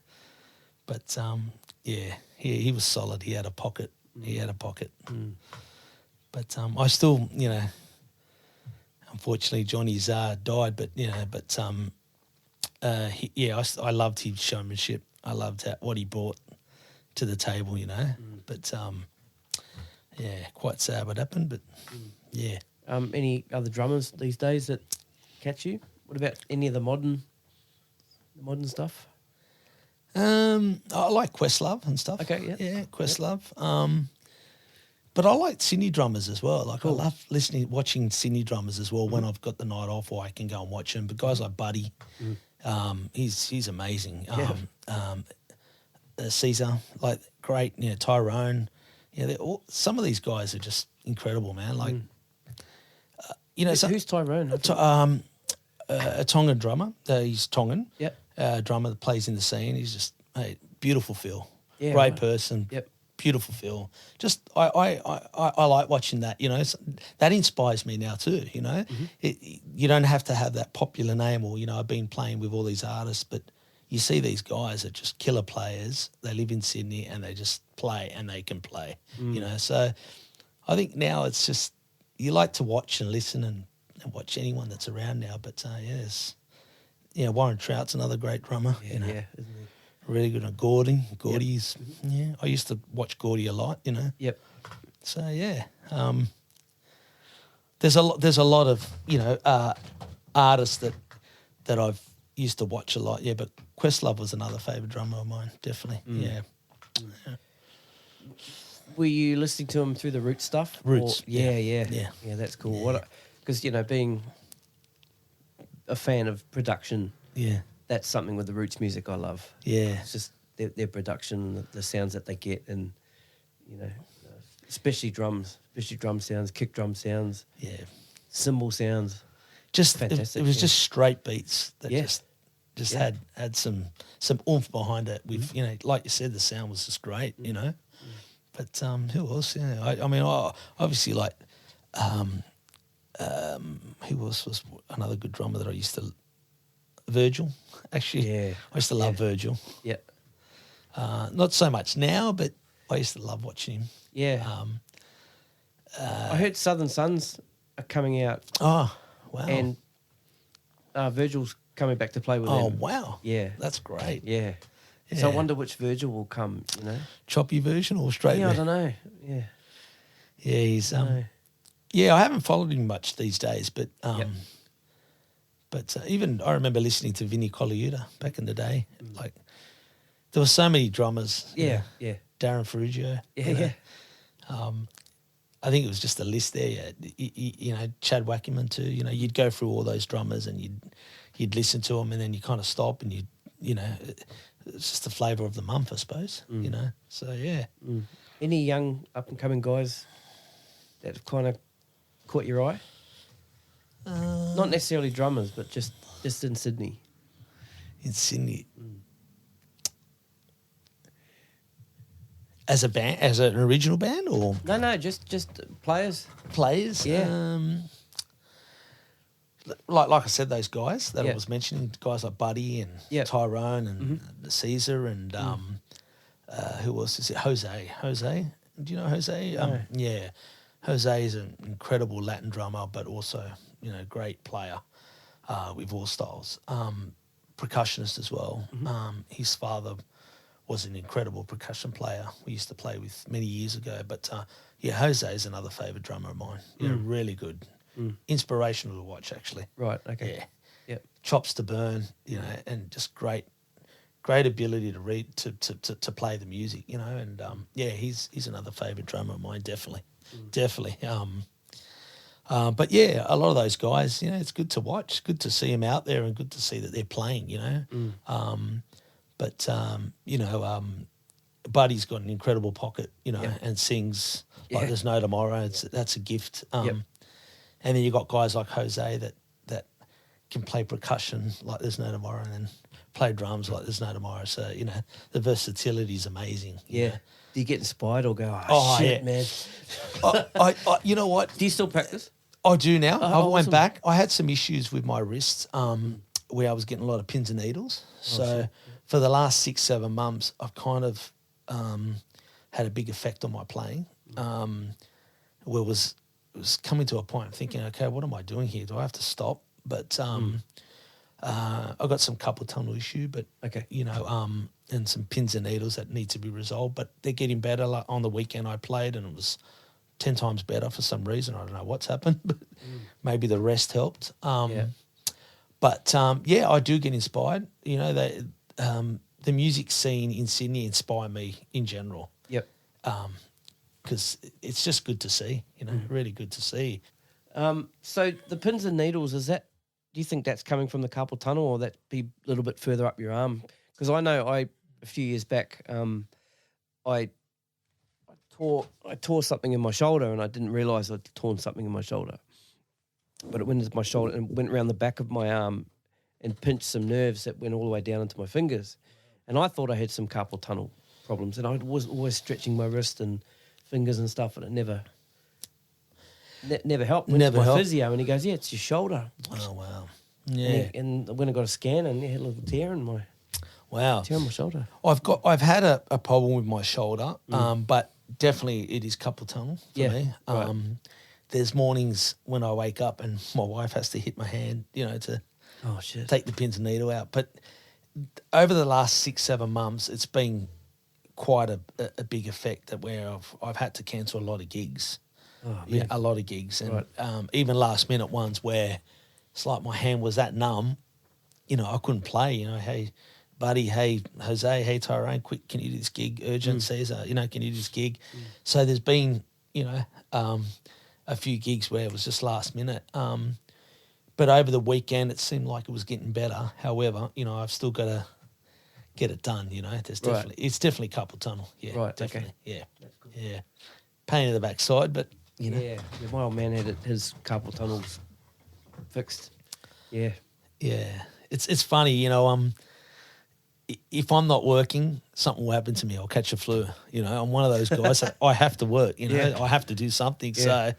But he was solid. He had a pocket. But I still, unfortunately Johnny Czar died. But I loved his showmanship. I loved what he brought to the table. But quite sad what happened. But yeah. Any other drummers these days that catch you? What about any of the modern stuff? I like Questlove and stuff. Okay, yeah. Yeah, Questlove. But I like Sydney drummers as well. Like, cool. I love watching Sydney drummers as well when I've got the night off, or I can go and watch them. But guys like Buddy, he's amazing. Caesar, like, great. Tyrone. Some of these guys are just incredible, man. Like, who's Tyrone? A Tongan drummer. He's Tongan. Yep. Drummer that plays in the scene. He's just beautiful feel. Yeah, great right. person. Yep. Beautiful feel. Just I like watching that. That inspires me now too. You don't have to have that popular name, or I've been playing with all these artists, but you see these guys are just killer players. They live in Sydney and they just play, and they can play. So I think now it's just you like to watch and listen and watch anyone that's around now. But yes, Warren Trout's another great drummer. Yeah, isn't he? Really good at Gordy's. Yeah, I used to watch Gordy a lot. Yep. So yeah, there's a lot of artists that I've used to watch a lot. Yeah, but Questlove was another favourite drummer of mine, definitely. Yeah. Were you listening to him through the Roots stuff? Roots. Yeah, Yeah. that's cool. Yeah. Because being a fan of production, Yeah. that's something with the Roots music I love. Yeah. It's just their production, the sounds that they get, and especially drums, drum sounds, kick drum sounds, Yeah. cymbal sounds. Just Fantastic, it was yeah. just straight beats that Yeah. just Yeah. had some oomph behind it. With like you said, the sound was just great. But who else? Yeah, I mean, obviously like who else was another good drummer that I used to. Virgil, actually. Yeah. I used to love Virgil. Yeah, Not so much now, but I used to love watching him. yeah. I heard Southern Sons are coming out, Oh, wow. and Virgil's coming back to play with them. Oh, wow. Yeah, That's great. yeah. So I Yeah. wonder which Virgil will come. Choppy version or straight? Yeah, I ver- don't know. Yeah, Yeah, he's no. yeah, I haven't followed him much these days, but Yep. but even I remember listening to Vinnie Colaiuta back in the day. Like there were so many drummers. Yeah, yeah, Darren Ferruggio. yeah. I think it was just a list there. Yeah. Chad Wackerman too. You'd go through all those drummers and you'd listen to them, and then you kind of stop and it's just the flavour of the month, I suppose. So yeah. Any young up and coming guys that have kind of caught your eye? Not necessarily drummers, but just in Sydney. In Sydney. As a band, as an original band, or No, just players. players? Yeah. Like I said, those guys that Yeah. I was mentioning, guys like Buddy and Yeah. Tyrone and Caesar and who else is it? Jose. Do you know Jose? No. Yeah. Jose is an incredible Latin drummer, but also great player with all styles. Percussionist as well. His father was an incredible percussion player we used to play with many years ago. But Jose is another favourite drummer of mine. Really good. Inspirational to watch, actually. Right. Okay. Yeah. Yep. Chops to burn, and just great ability to read, to play the music, and he's another favourite drummer of mine, definitely. Definitely. But yeah, a lot of those guys, it's good to watch, good to see them out there and good to see that they're playing, Buddy's got an incredible pocket, and sings like Yeah. there's no tomorrow. That's a gift. Yep. And then you got guys like Jose that can play percussion like there's no tomorrow, and then play drums like there's no tomorrow. So the versatility is amazing. Yeah. Do you get inspired or go, Oh, shit, yeah. man? I you know what? Do you still practice? I do now. I went awesome. back. I had some issues with my wrists where I was getting a lot of pins and needles. So for the last 6-7 months, I've kind of had a big effect on my playing. Where it was coming to a point of thinking, okay, what am I doing here? Do I have to stop? But I got some carpal tunnel issue, but Okay. and some pins and needles that need to be resolved. But they're getting better. Like on the weekend I played and it was 10 times better for some reason. I don't know what's happened, but maybe the rest helped. But I do get inspired. The music scene in Sydney inspire me in general. Yep. Because it's just good to see, really good to see. So the pins and needles, do you think that's coming from the carpal tunnel or that be a little bit further up your arm? Because I know a few years back, I tore something in my shoulder and I didn't realise I'd torn something in my shoulder. But it went into my shoulder and went around the back of my arm and pinched some nerves that went all the way down into my fingers. And I thought I had some carpal tunnel problems, and I was always stretching my wrist and fingers and stuff, and it never helped. Went Never to my helped? physio, and he goes, "Yeah, it's your shoulder." Oh, wow. And, Yeah. and when I got a scan, and he had a little tear in my Wow. shoulder. I've had a problem with my shoulder, but definitely it is carpal tunnel for Yeah, me. right. There's mornings when I wake up and my wife has to hit my hand, to Oh shit! take the pins and needle out. But over the last 6-7 months, it's been quite a big effect that where I've had to cancel a lot of gigs. Oh, Yeah, man. a lot of gigs, and Right. even last minute ones where it's like my hand was that numb, I couldn't play. Hey, buddy, hey, Jose, hey, Tyrone, quick, can you do this gig? Urgent, Caesar, can you do this gig? So there's been, a few gigs where it was just last minute. But over the weekend, it seemed like it was getting better. However, I've still got to get it done, There's it's definitely carpal tunnel. Yeah, right, definitely. okay. Yeah, That's cool. yeah. Pain in the backside, but, Yeah, my old man had his carpal tunnels fixed. Yeah. Yeah, it's funny, if I'm not working, something will happen to me. I'll catch a flu. I'm one of those guys that I have to work. Yeah. I have to do something. Yeah. So,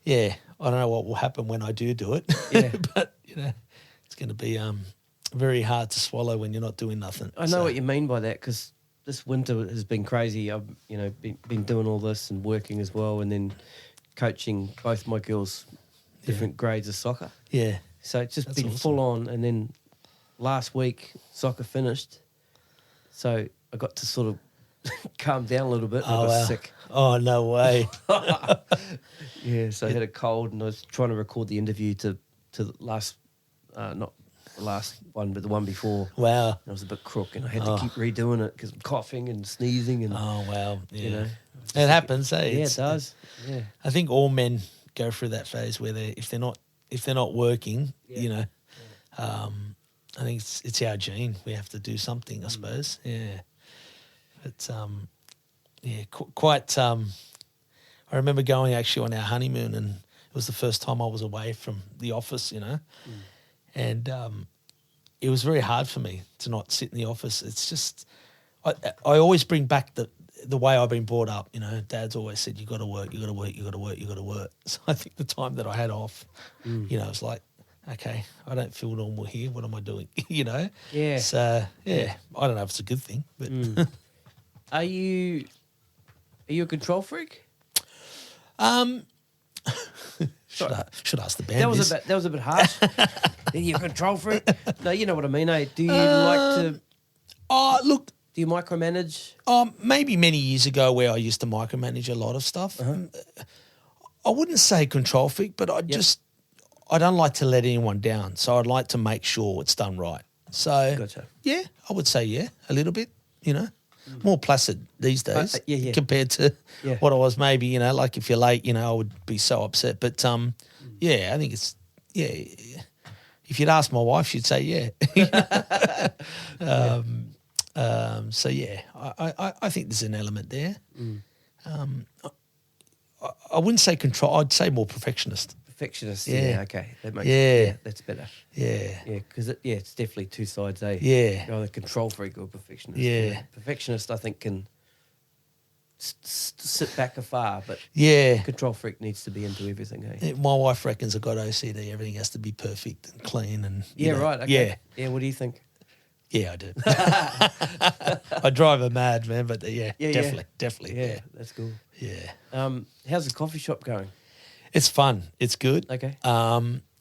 yeah, I don't know what will happen when I do it. Yeah. But it's going to be very hard to swallow when you're not doing nothing. I know what you mean by that, because this winter has been crazy. I've been doing all this and working as well, and then coaching both my girls different grades of soccer. Yeah. So it's just been awesome. full on, and then last week soccer finished, so I got to sort of calm down a little bit. I was sick. Oh, no way. Yeah, so I had a cold, and I was trying to record the interview to the last, not the last one, but the one before. Wow. And I was a bit crook, and I had to keep redoing it because I'm coughing and sneezing, and Oh, wow. Yeah. it It happens, eh? Yeah, it does. Yeah. I think all men go through that phase where if they're not working, I think it's our gene. We have to do something, I suppose. Yeah. It's quite. I remember going actually on our honeymoon, and it was the first time I was away from the office, and it was very hard for me to not sit in the office. It's just I always bring back the way I've been brought up. Dad's always said, you got to work, you got to work, you got to work, you got to work. So I think the time that I had off, it was like, okay, I don't feel normal here. What am I doing? Yeah. So I don't know if it's a good thing, but Are you a control freak? should ask the band. That was a bit harsh. Are you a control freak? No, you know what I mean. Do you like to? Oh, look. Do you micromanage? Maybe many years ago where I used to micromanage a lot of stuff. I wouldn't say control freak, but I don't like to let anyone down. So I'd like to make sure it's done right. So Gotcha. yeah, I would say a little bit, more placid these days compared to what I was maybe, like if you're late, I would be so upset. But I think it's, if you'd ask my wife, she'd say so I think there's an element there. I wouldn't say control. I'd say more perfectionist. Perfectionist. Yeah. Yeah. Okay. That makes. That's better. Yeah. Yeah. Because it's definitely two sides. Yeah. Either control freak or perfectionist. Yeah. Perfectionist, I think, can sit back afar, but Yeah. control freak needs to be into everything. Eh? My wife reckons I've got OCD. Everything has to be perfect and clean and Right. Okay. Yeah. What do you think? Yeah, I do. I drive her mad, man. But definitely. Yeah. That's cool. Yeah. How's the coffee shop going? It's fun. It's good. Okay.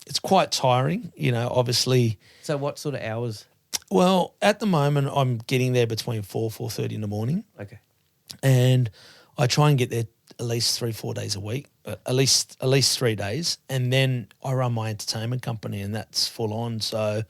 It's quite tiring, obviously. So what sort of hours? Well, at the moment, I'm getting there between 4:30 in the morning. Okay. And I try and get there at least 3-4 days a week, at least 3 days. And then I run my entertainment company, and that's full on. So,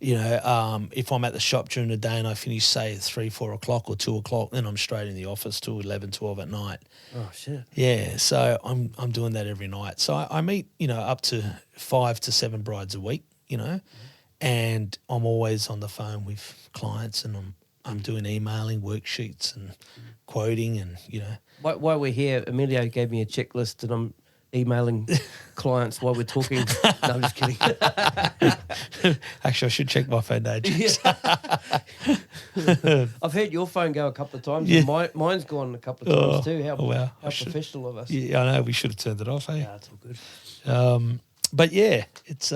if I'm at the shop during the day and I finish, say, at 3-4 o'clock or 2 o'clock, then I'm straight in the office till 11-12 at night. Oh, shit. Yeah, so I'm doing that every night. So I meet, up to 5 to 7 brides a week, and I'm always on the phone with clients, and I'm doing emailing, worksheets and quoting and, While we're here, Emilio gave me a checklist, and I'm emailing clients while we're talking. No, I'm just kidding. Actually, I should check my phone now. I've heard your phone go a couple of times. Yeah. And mine's gone a couple of times too. How professional of us. Yeah, I know. We should have turned it off, eh? Yeah, it's all good. But yeah, it's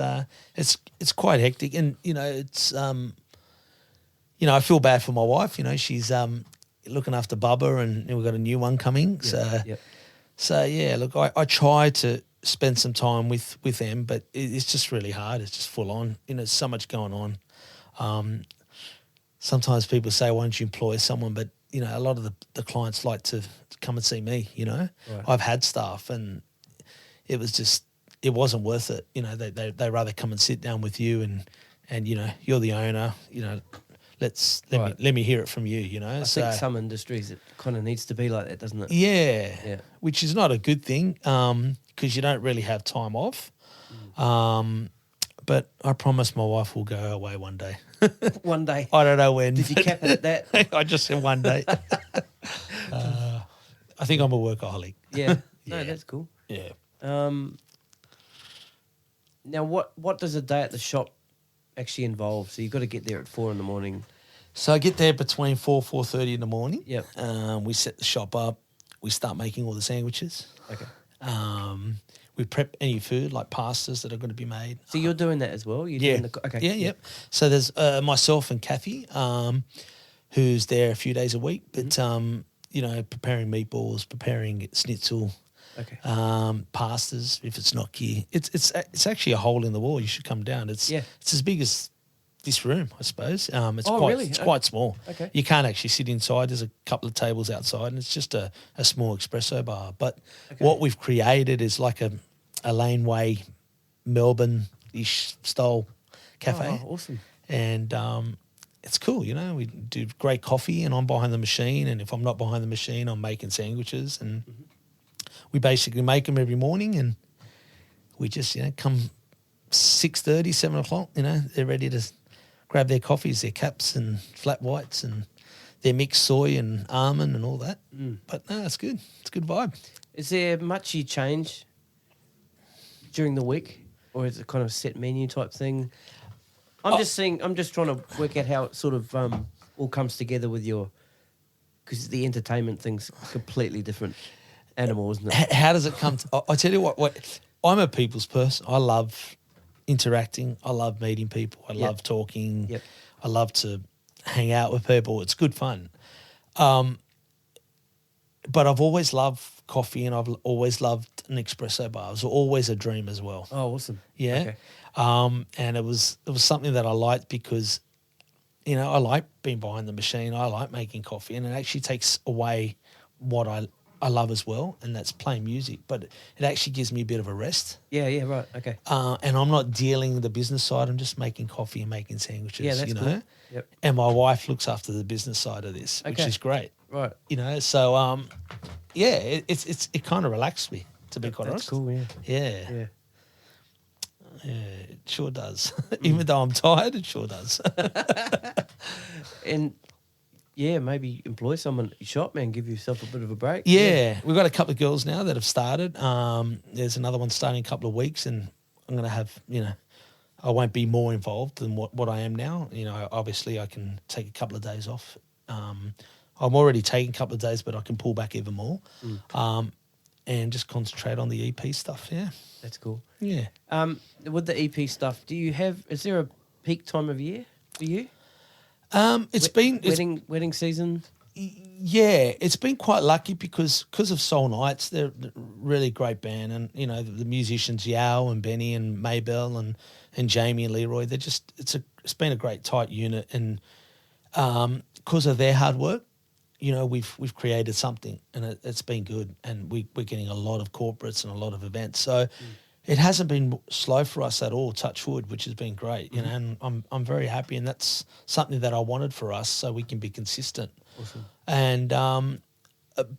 quite hectic, and it's I feel bad for my wife. She's looking after Bubba, and we've got a new one coming. So yeah, look, I try to spend some time with them, but it's just really hard. It's just full on. There's so much going on. Sometimes people say, why don't you employ someone? But, a lot of the clients like to come and see me, Right. I've had staff, and it wasn't worth it. They rather come and sit down with you and you're the owner, let me hear it from you. You know, I think some industries it kind of needs to be like that, doesn't it? Yeah, which is not a good thing because you don't really have time off. But I promise my wife will go away one day. One day. I don't know when. Did you cap it at that? I just said one day. I think I'm a workaholic. Yeah. No, that's cool. Yeah. Now, what does a day at the shop actually involve? So you've got to get there at 4 a.m. So I get there between 4:30 in the morning. Yep. We set the shop up. We start making all the sandwiches. Okay. We prep any food like pastas that are going to be made. So you're doing that as well? You're Yeah. doing okay. Yeah, yep. So there's myself and Kathy, who's there a few days a week, but preparing meatballs, preparing schnitzel. Okay. Pastas if it's gnocchi. It's actually a hole in the wall. You should come down. It's as big as this room, I suppose. It's quite small. Okay. You can't actually sit inside. There's a couple of tables outside, and it's just a small espresso bar. But what we've created is like a laneway, Melbourne-ish style cafe. Oh, awesome. And it's cool, you know. We do great coffee, and I'm behind the machine. And if I'm not behind the machine, I'm making sandwiches and. We basically make them every morning, and we just, come 6:30, 7 o'clock, they're ready to grab their coffees, their caps and flat whites and their mixed soy and almond and all that. But no, it's good. It's a good vibe. Is there much you change during the week, or is it kind of set menu type thing? I'm just trying to work out how it sort of all comes together with because the entertainment thing's completely different. Animal, isn't it? How does it come to... I tell you what, I'm a people's person. I love interacting. I love meeting people. I love talking. Yep. I love to hang out with people. It's good fun. But I've always loved coffee, and I've always loved an espresso bar. It was always a dream as well. Oh, awesome. Yeah. Okay. And it was something that I liked because, I like being behind the machine. I like making coffee, and it actually takes away what I love as well, and that's playing music. But it actually gives me a bit of a rest. Yeah, right, okay. And I'm not dealing with the business side. I'm just making coffee and making sandwiches, Yeah, that's cool. Yep. And my wife looks after the business side of this, which is great. Right. So, it kind of relaxed me, to be quite honest. That's cool, yeah. Yeah. Yeah, it sure does. Even though I'm tired, it sure does. And... yeah, maybe employ someone at your shop, man. Give yourself a bit of a break. Yeah, we've got a couple of girls now that have started. There's another one starting in a couple of weeks, and I'm going to have, I won't be more involved than what I am now. Obviously I can take a couple of days off. I'm already taking a couple of days, but I can pull back even more and just concentrate on the EP stuff, yeah. That's cool. Yeah. With the EP stuff, is there a peak time of year for you? Wedding season. Yeah, it's been quite lucky because of Soul Knights. They're a really great band, and the musicians Yao and Benny and Maybell and Jamie and Leroy. It's been a great tight unit, and because of their hard work, we've created something, and it's been good, and we're getting a lot of corporates and a lot of events. So. It hasn't been slow for us at all, touch wood, which has been great, and I'm very happy, and that's something that I wanted for us so we can be consistent. Awesome. And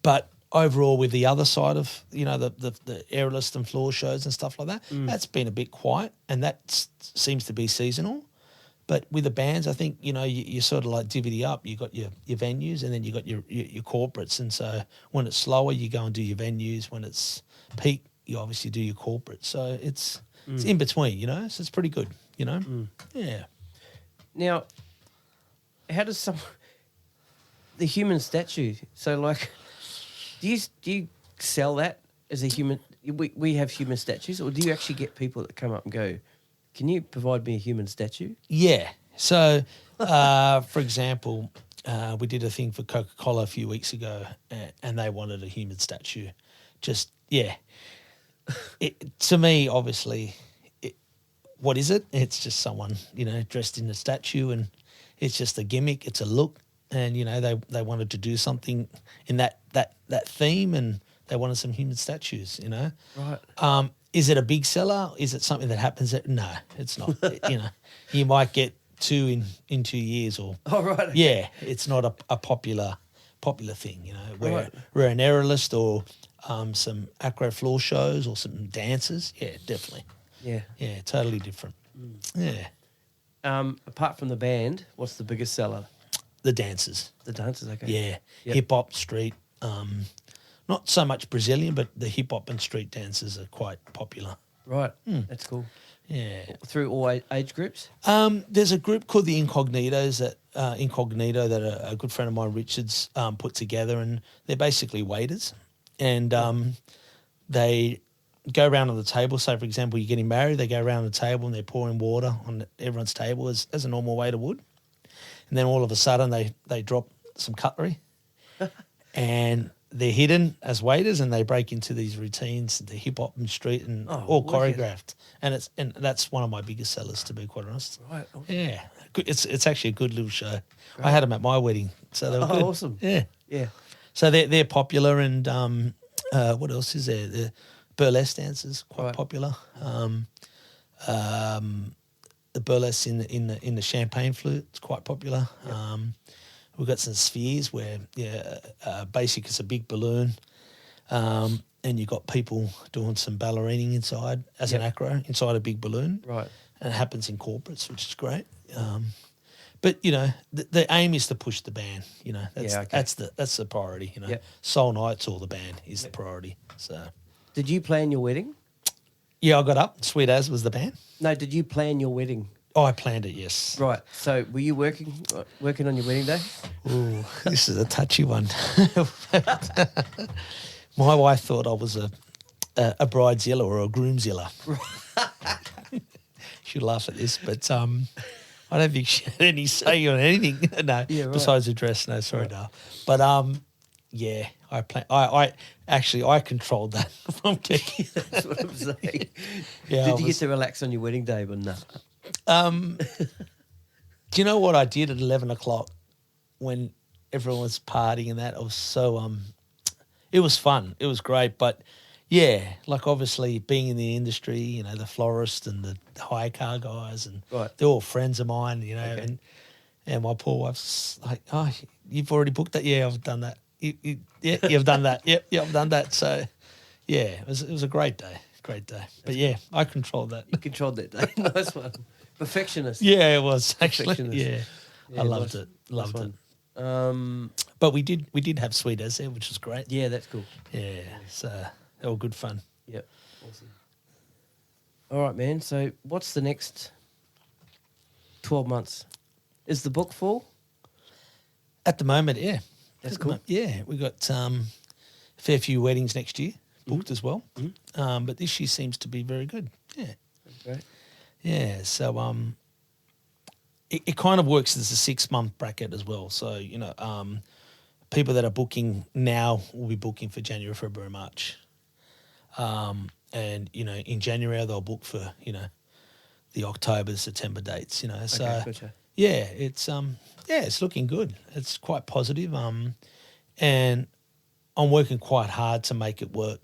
but overall with the other side of, the aerialist and floor shows and stuff like that, that's been a bit quiet, and that seems to be seasonal. But with the bands, I think, you sort of like divvy up. You got your venues, and then you got your corporates, and so when it's slower, you go and do your venues. When it's peak, you obviously do your corporate. So it's in between, so it's pretty good, Yeah. Now, how does the human statue, so like, do you sell that as a human, we have human statues, or do you actually get people that come up and go, can you provide me a human statue? Yeah. So, for example, we did a thing for Coca-Cola a few weeks ago, and they wanted a human statue. To me, obviously, what is it? It's just someone, dressed in a statue, and it's just a gimmick. It's a look, and they wanted to do something in that theme, and they wanted some human statues. Right. Is it a big seller? Is it something that happens? No, it's not. You might get two in 2 years, or Oh, right. Okay. yeah, it's not a popular thing, you know. Right. We're an aerialist or some acro floor shows or some dances. Yeah, definitely. Yeah. Yeah, totally different. Yeah, Apart from the band, what's the biggest seller? the dances. The dancers, okay. Yeah, Yep. hip hop, street. Not so much Brazilian, but the hip hop and street dances are quite popular. Right. That's cool. Yeah. Through all age groups? There's a group called the Incognitos that a good friend of mine, Richard's, put together, and they're basically waiters, and they go around on the table. So, for example, you're getting married, they go around the table and they're pouring water on everyone's table as a normal waiter would, and then all of a sudden they drop some cutlery, and they're hidden as waiters, and they break into these routines, the hip hop and street, and all wicked. choreographed. And that's one of my biggest sellers, to be quite honest. Right. Yeah, it's actually a good little show. Great. I had them at my wedding, so they were good. Awesome. Yeah, Yeah. so they're popular, and what else is there? The burlesque dancers quite popular. The burlesque in the champagne flute, it's quite popular. Yep. We've got some spheres where, basic it's a big balloon, and you've got people doing some ballerining inside as an acro inside a big balloon. Right. And it happens in corporates, which is great. But, you know, the aim is to push the band, you know. That's the priority, you know. Yep. Soul Nights or the band is the priority. So, did you plan your wedding? Yeah, I got up. Sweet As was the band. No, did you plan your wedding? Oh, I planned it, yes. Right. So were you working on your wedding day? Ooh, this is a touchy one. My wife thought I was a bridezilla or a groomzilla. She'll laugh at this, but I don't think she had any say on anything. No, besides the dress. No, sorry, no. But yeah, I actually controlled that from getting. That's what I'm saying. Yeah, Did you get to relax on your wedding day, but no? Do you know what I did at 11 o'clock when everyone was partying and that? It was so it was fun. It was great, but yeah, like obviously being in the industry, you know, the florist and the hire car guys, and they're all friends of mine, you know, and my poor wife's like, oh, you've already booked that? Yeah, I've done that. You've done that. Yep, I've done that. So yeah, it was a great day. Great day. But yeah, I controlled that. You controlled that day. Nice one. Perfectionist. Yeah, it was actually. Yeah, I loved it. Loved it. But we did have Sweet As there, which was great. Yeah, that's cool. Yeah, so they were good fun. Yep, awesome. All right, man. So what's the next 12 months? Is the book full? At the moment, yeah. That's cool. Yeah, we got a fair few weddings next year booked as well. Mm-hmm. But this year seems to be very good. Yeah. That's great. Yeah, so it kind of works as a 6-month bracket as well. So, you know, people that are booking now will be booking for January, February, March. And, you know, in January they'll book for, you know, the October, September dates, you know. So, gotcha. Yeah, it's looking good. It's quite positive. And I'm working quite hard to make it work,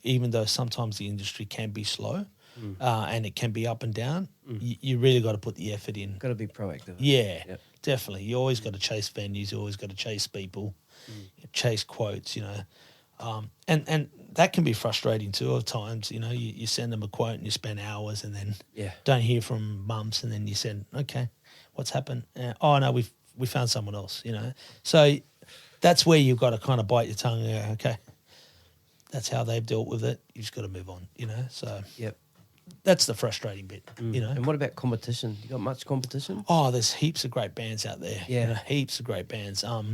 even though sometimes the industry can be slow and it can be up and down. You really got to put the effort in. Got to be proactive. Yeah, definitely. You always got to chase venues. You always got to chase people, chase quotes, you know. And that can be frustrating too at times. You know, you send them a quote and you spend hours and then don't hear from months, and then you send, okay, what's happened? Oh, no, we found someone else, you know. So that's where you've got to kind of bite your tongue and go, okay, that's how they've dealt with it. You just got to move on, you know. So that's the frustrating bit, you know. And what about competition? You got much competition? Oh, there's heaps of great bands out there. Yeah. You know, heaps of great bands. And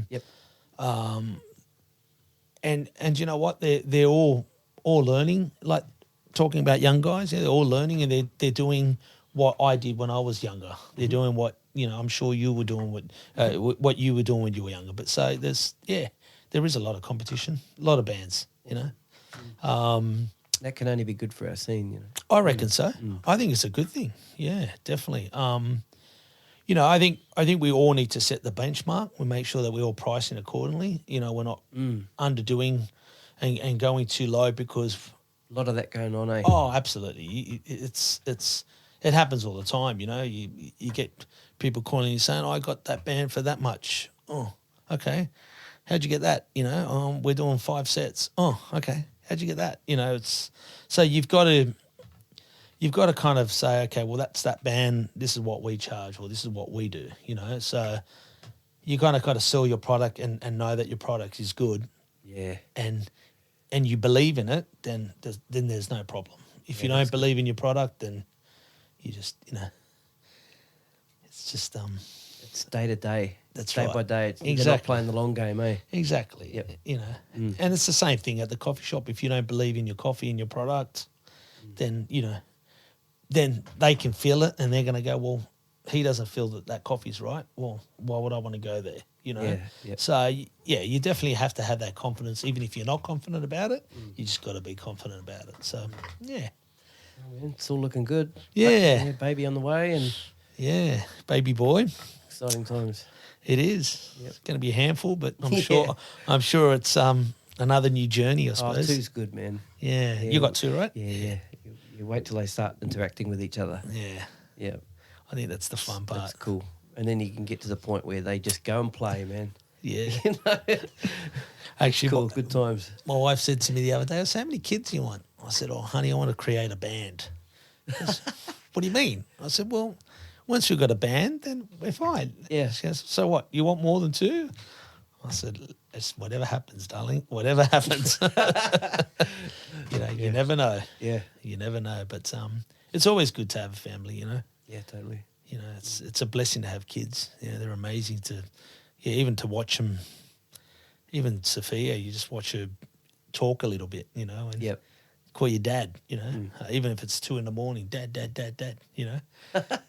you know what? They're all learning. Like talking about young guys, they're all learning, and they're doing what I did when I was younger. They're doing what, you know, I'm sure you were doing what you were doing when you were younger. But so there is a lot of competition, a lot of bands, you know. That can only be good for our scene, you know. I reckon so. I think it's a good thing. Yeah, definitely. You know, I think we all need to set the benchmark. We make sure that we're all pricing accordingly. You know, we're not underdoing and going too low, because a lot of that going on, eh? Oh, absolutely. It's it happens all the time. You know, you get people calling you saying, "I got that band for that much." Oh, okay. How'd you get that? You know, we're doing 5 sets. Oh, okay. How'd you get that? You know, it's so you've got to kind of say, okay, well, that's that band. This is what we charge, or this is what we do. You know, so you kind of got to sell your product and know that your product is good. Yeah. And you believe in it, then there's no problem. If you don't believe in your product, then you just, you know, it's just it's day to day. That's day right. by day. It's Exactly. You're not playing the long game, eh? Exactly. Yep. You know, and it's the same thing at the coffee shop. If you don't believe in your coffee and your product, then, you know, then they can feel it and they're going to go, well, he doesn't feel that coffee's right. Well, why would I want to go there? You know? Yeah. So, yeah, you definitely have to have that confidence. Even if you're not confident about it, you just got to be confident about it. So, yeah. Oh, man, it's all looking good. Yeah. Baby on the way and Yeah, baby boy. exciting times. It is. Yep. It's going to be a handful, but I'm Yeah. sure it's another new journey, I suppose. Oh, two's good, man. Yeah. You got 2, right? Yeah. You wait till they start interacting with each other. Yeah. Yeah. I think that's the fun part. That's cool. And then you can get to the point where they just go and play, man. Yeah. You know? Actually, Cool, good times. my wife said to me the other day, I said, how many kids do you want? I said, oh, honey, I want to create a band. She goes, what do you mean? I said, well, once we've got a band, then we're fine. Yeah. She goes, so what, you want more than 2? I said, it's whatever happens, darling, whatever happens. You know, you never know. Yeah. You never know. But it's always good to have a family, you know. Yeah, totally. You know, it's a blessing to have kids. You know, they're amazing even to watch them. Even Sophia, you just watch her talk a little bit, you know, and call you dad, you know, even if it's 2 a.m, dad, you know,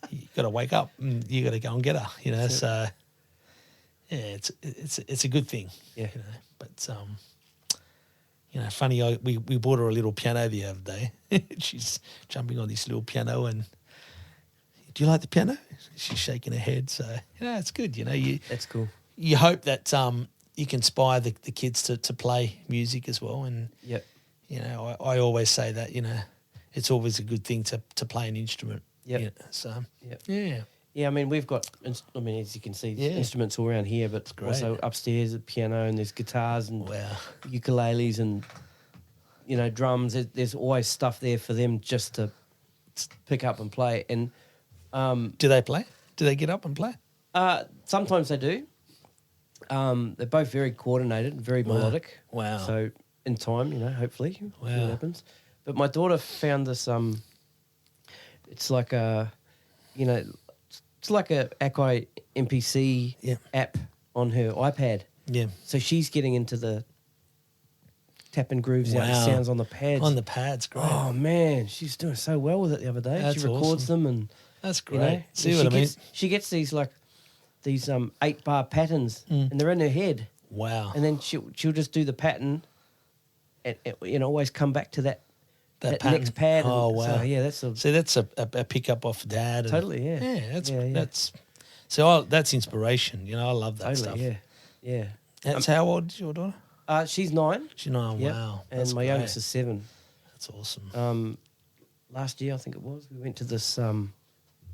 you got to wake up and you got to go and get her, you know. So yeah, it's a good thing, Yeah. you know. But you know, funny, we bought her a little piano the other day. She's jumping on this little piano and, do you like the piano? She's shaking her head. So, you know, it's good. You know, That's cool. you hope that you can inspire the kids to play music as well. And, Yep. you know, I always say that, you know, it's always a good thing to play an instrument. Yep. You know, so, Yep. yeah. Yeah, I mean, we've got, as you can see, instruments all around here, but great. also upstairs, a piano, and there's guitars and Wow. ukuleles and, you know, drums. There's always stuff there for them just to pick up and play. And Do they play? Do they get up and play? sometimes they do. They're both very coordinated, very melodic. Wow. So in time, you know, hopefully, Wow. it happens. But my daughter found this. It's like it's like a Akai MPC app on her iPad. Yeah. So she's getting into the tapping grooves out the sounds on the pads. On the pads, great. Oh man, she's doing so well with it the other day. That's she records them and That's great. you know, See and what I mean? She gets these 8-bar patterns and they're in her head. Wow. And then she'll just do the pattern and you know, always come back to that pattern. next pad. Oh, and wow. So, yeah, that's See, that's a pickup off dad. And, totally, yeah. Yeah, Yeah. that's inspiration. You know, I love that totally, stuff. yeah. That's how old is your daughter? She's 9. She's 9. Yep. Wow. And That's my great. youngest is 7. That's awesome. Last year, I think it was, we went to this,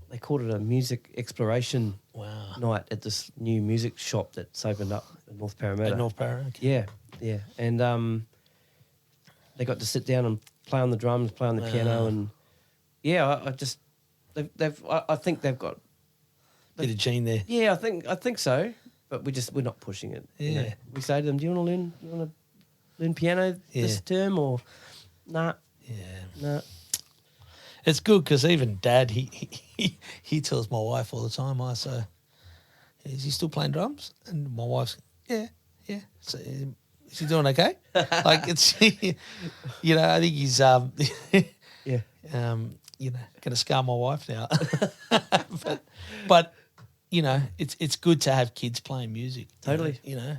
they called it a music exploration Wow. night at this new music shop that's opened up in North Parramatta. At North Parramatta? Okay. Yeah. And they got to sit down and play on the drums, play on the piano, and I think they've got Bit of gene there. Yeah, I think so. But we're not pushing it. you know. Yeah. We say to them, do you want to learn piano this term or nah? Yeah. Nah. It's good because even Dad, he tells my wife all the time, so is he still playing drums? And my wife's, yeah. So is he doing okay? Like it's, you know, I think he's, Yeah. you know, going to scar my wife now. but you know, it's good to have kids playing music. Totally. You know,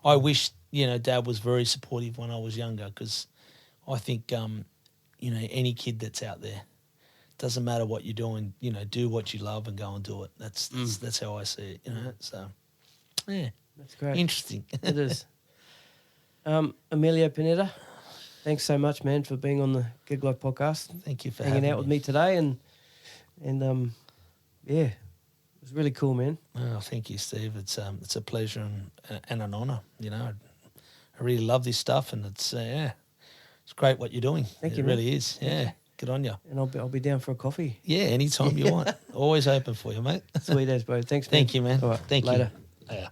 I wish, you know, Dad was very supportive when I was younger because I think, you know, any kid that's out there, doesn't matter what you're doing, you know, do what you love and go and do it. That's how I see it, you know. So, yeah. That's great. Interesting. It is. Emilio Panetta, thanks so much, man, for being on the Gig Life podcast. Thank you for hanging out with me today and And yeah, it was really cool, man. Oh, thank you, Steve. It's a pleasure and an honour. You know, I really love this stuff, and it's it's great what you're doing. Thank you, It man. really is. Yeah, good on you. And I'll be down for a coffee. Yeah, anytime you want. Always open for you, mate. Sweet as, bro. Thanks, man. Thank you, man. All right, Thank later. you. Yeah.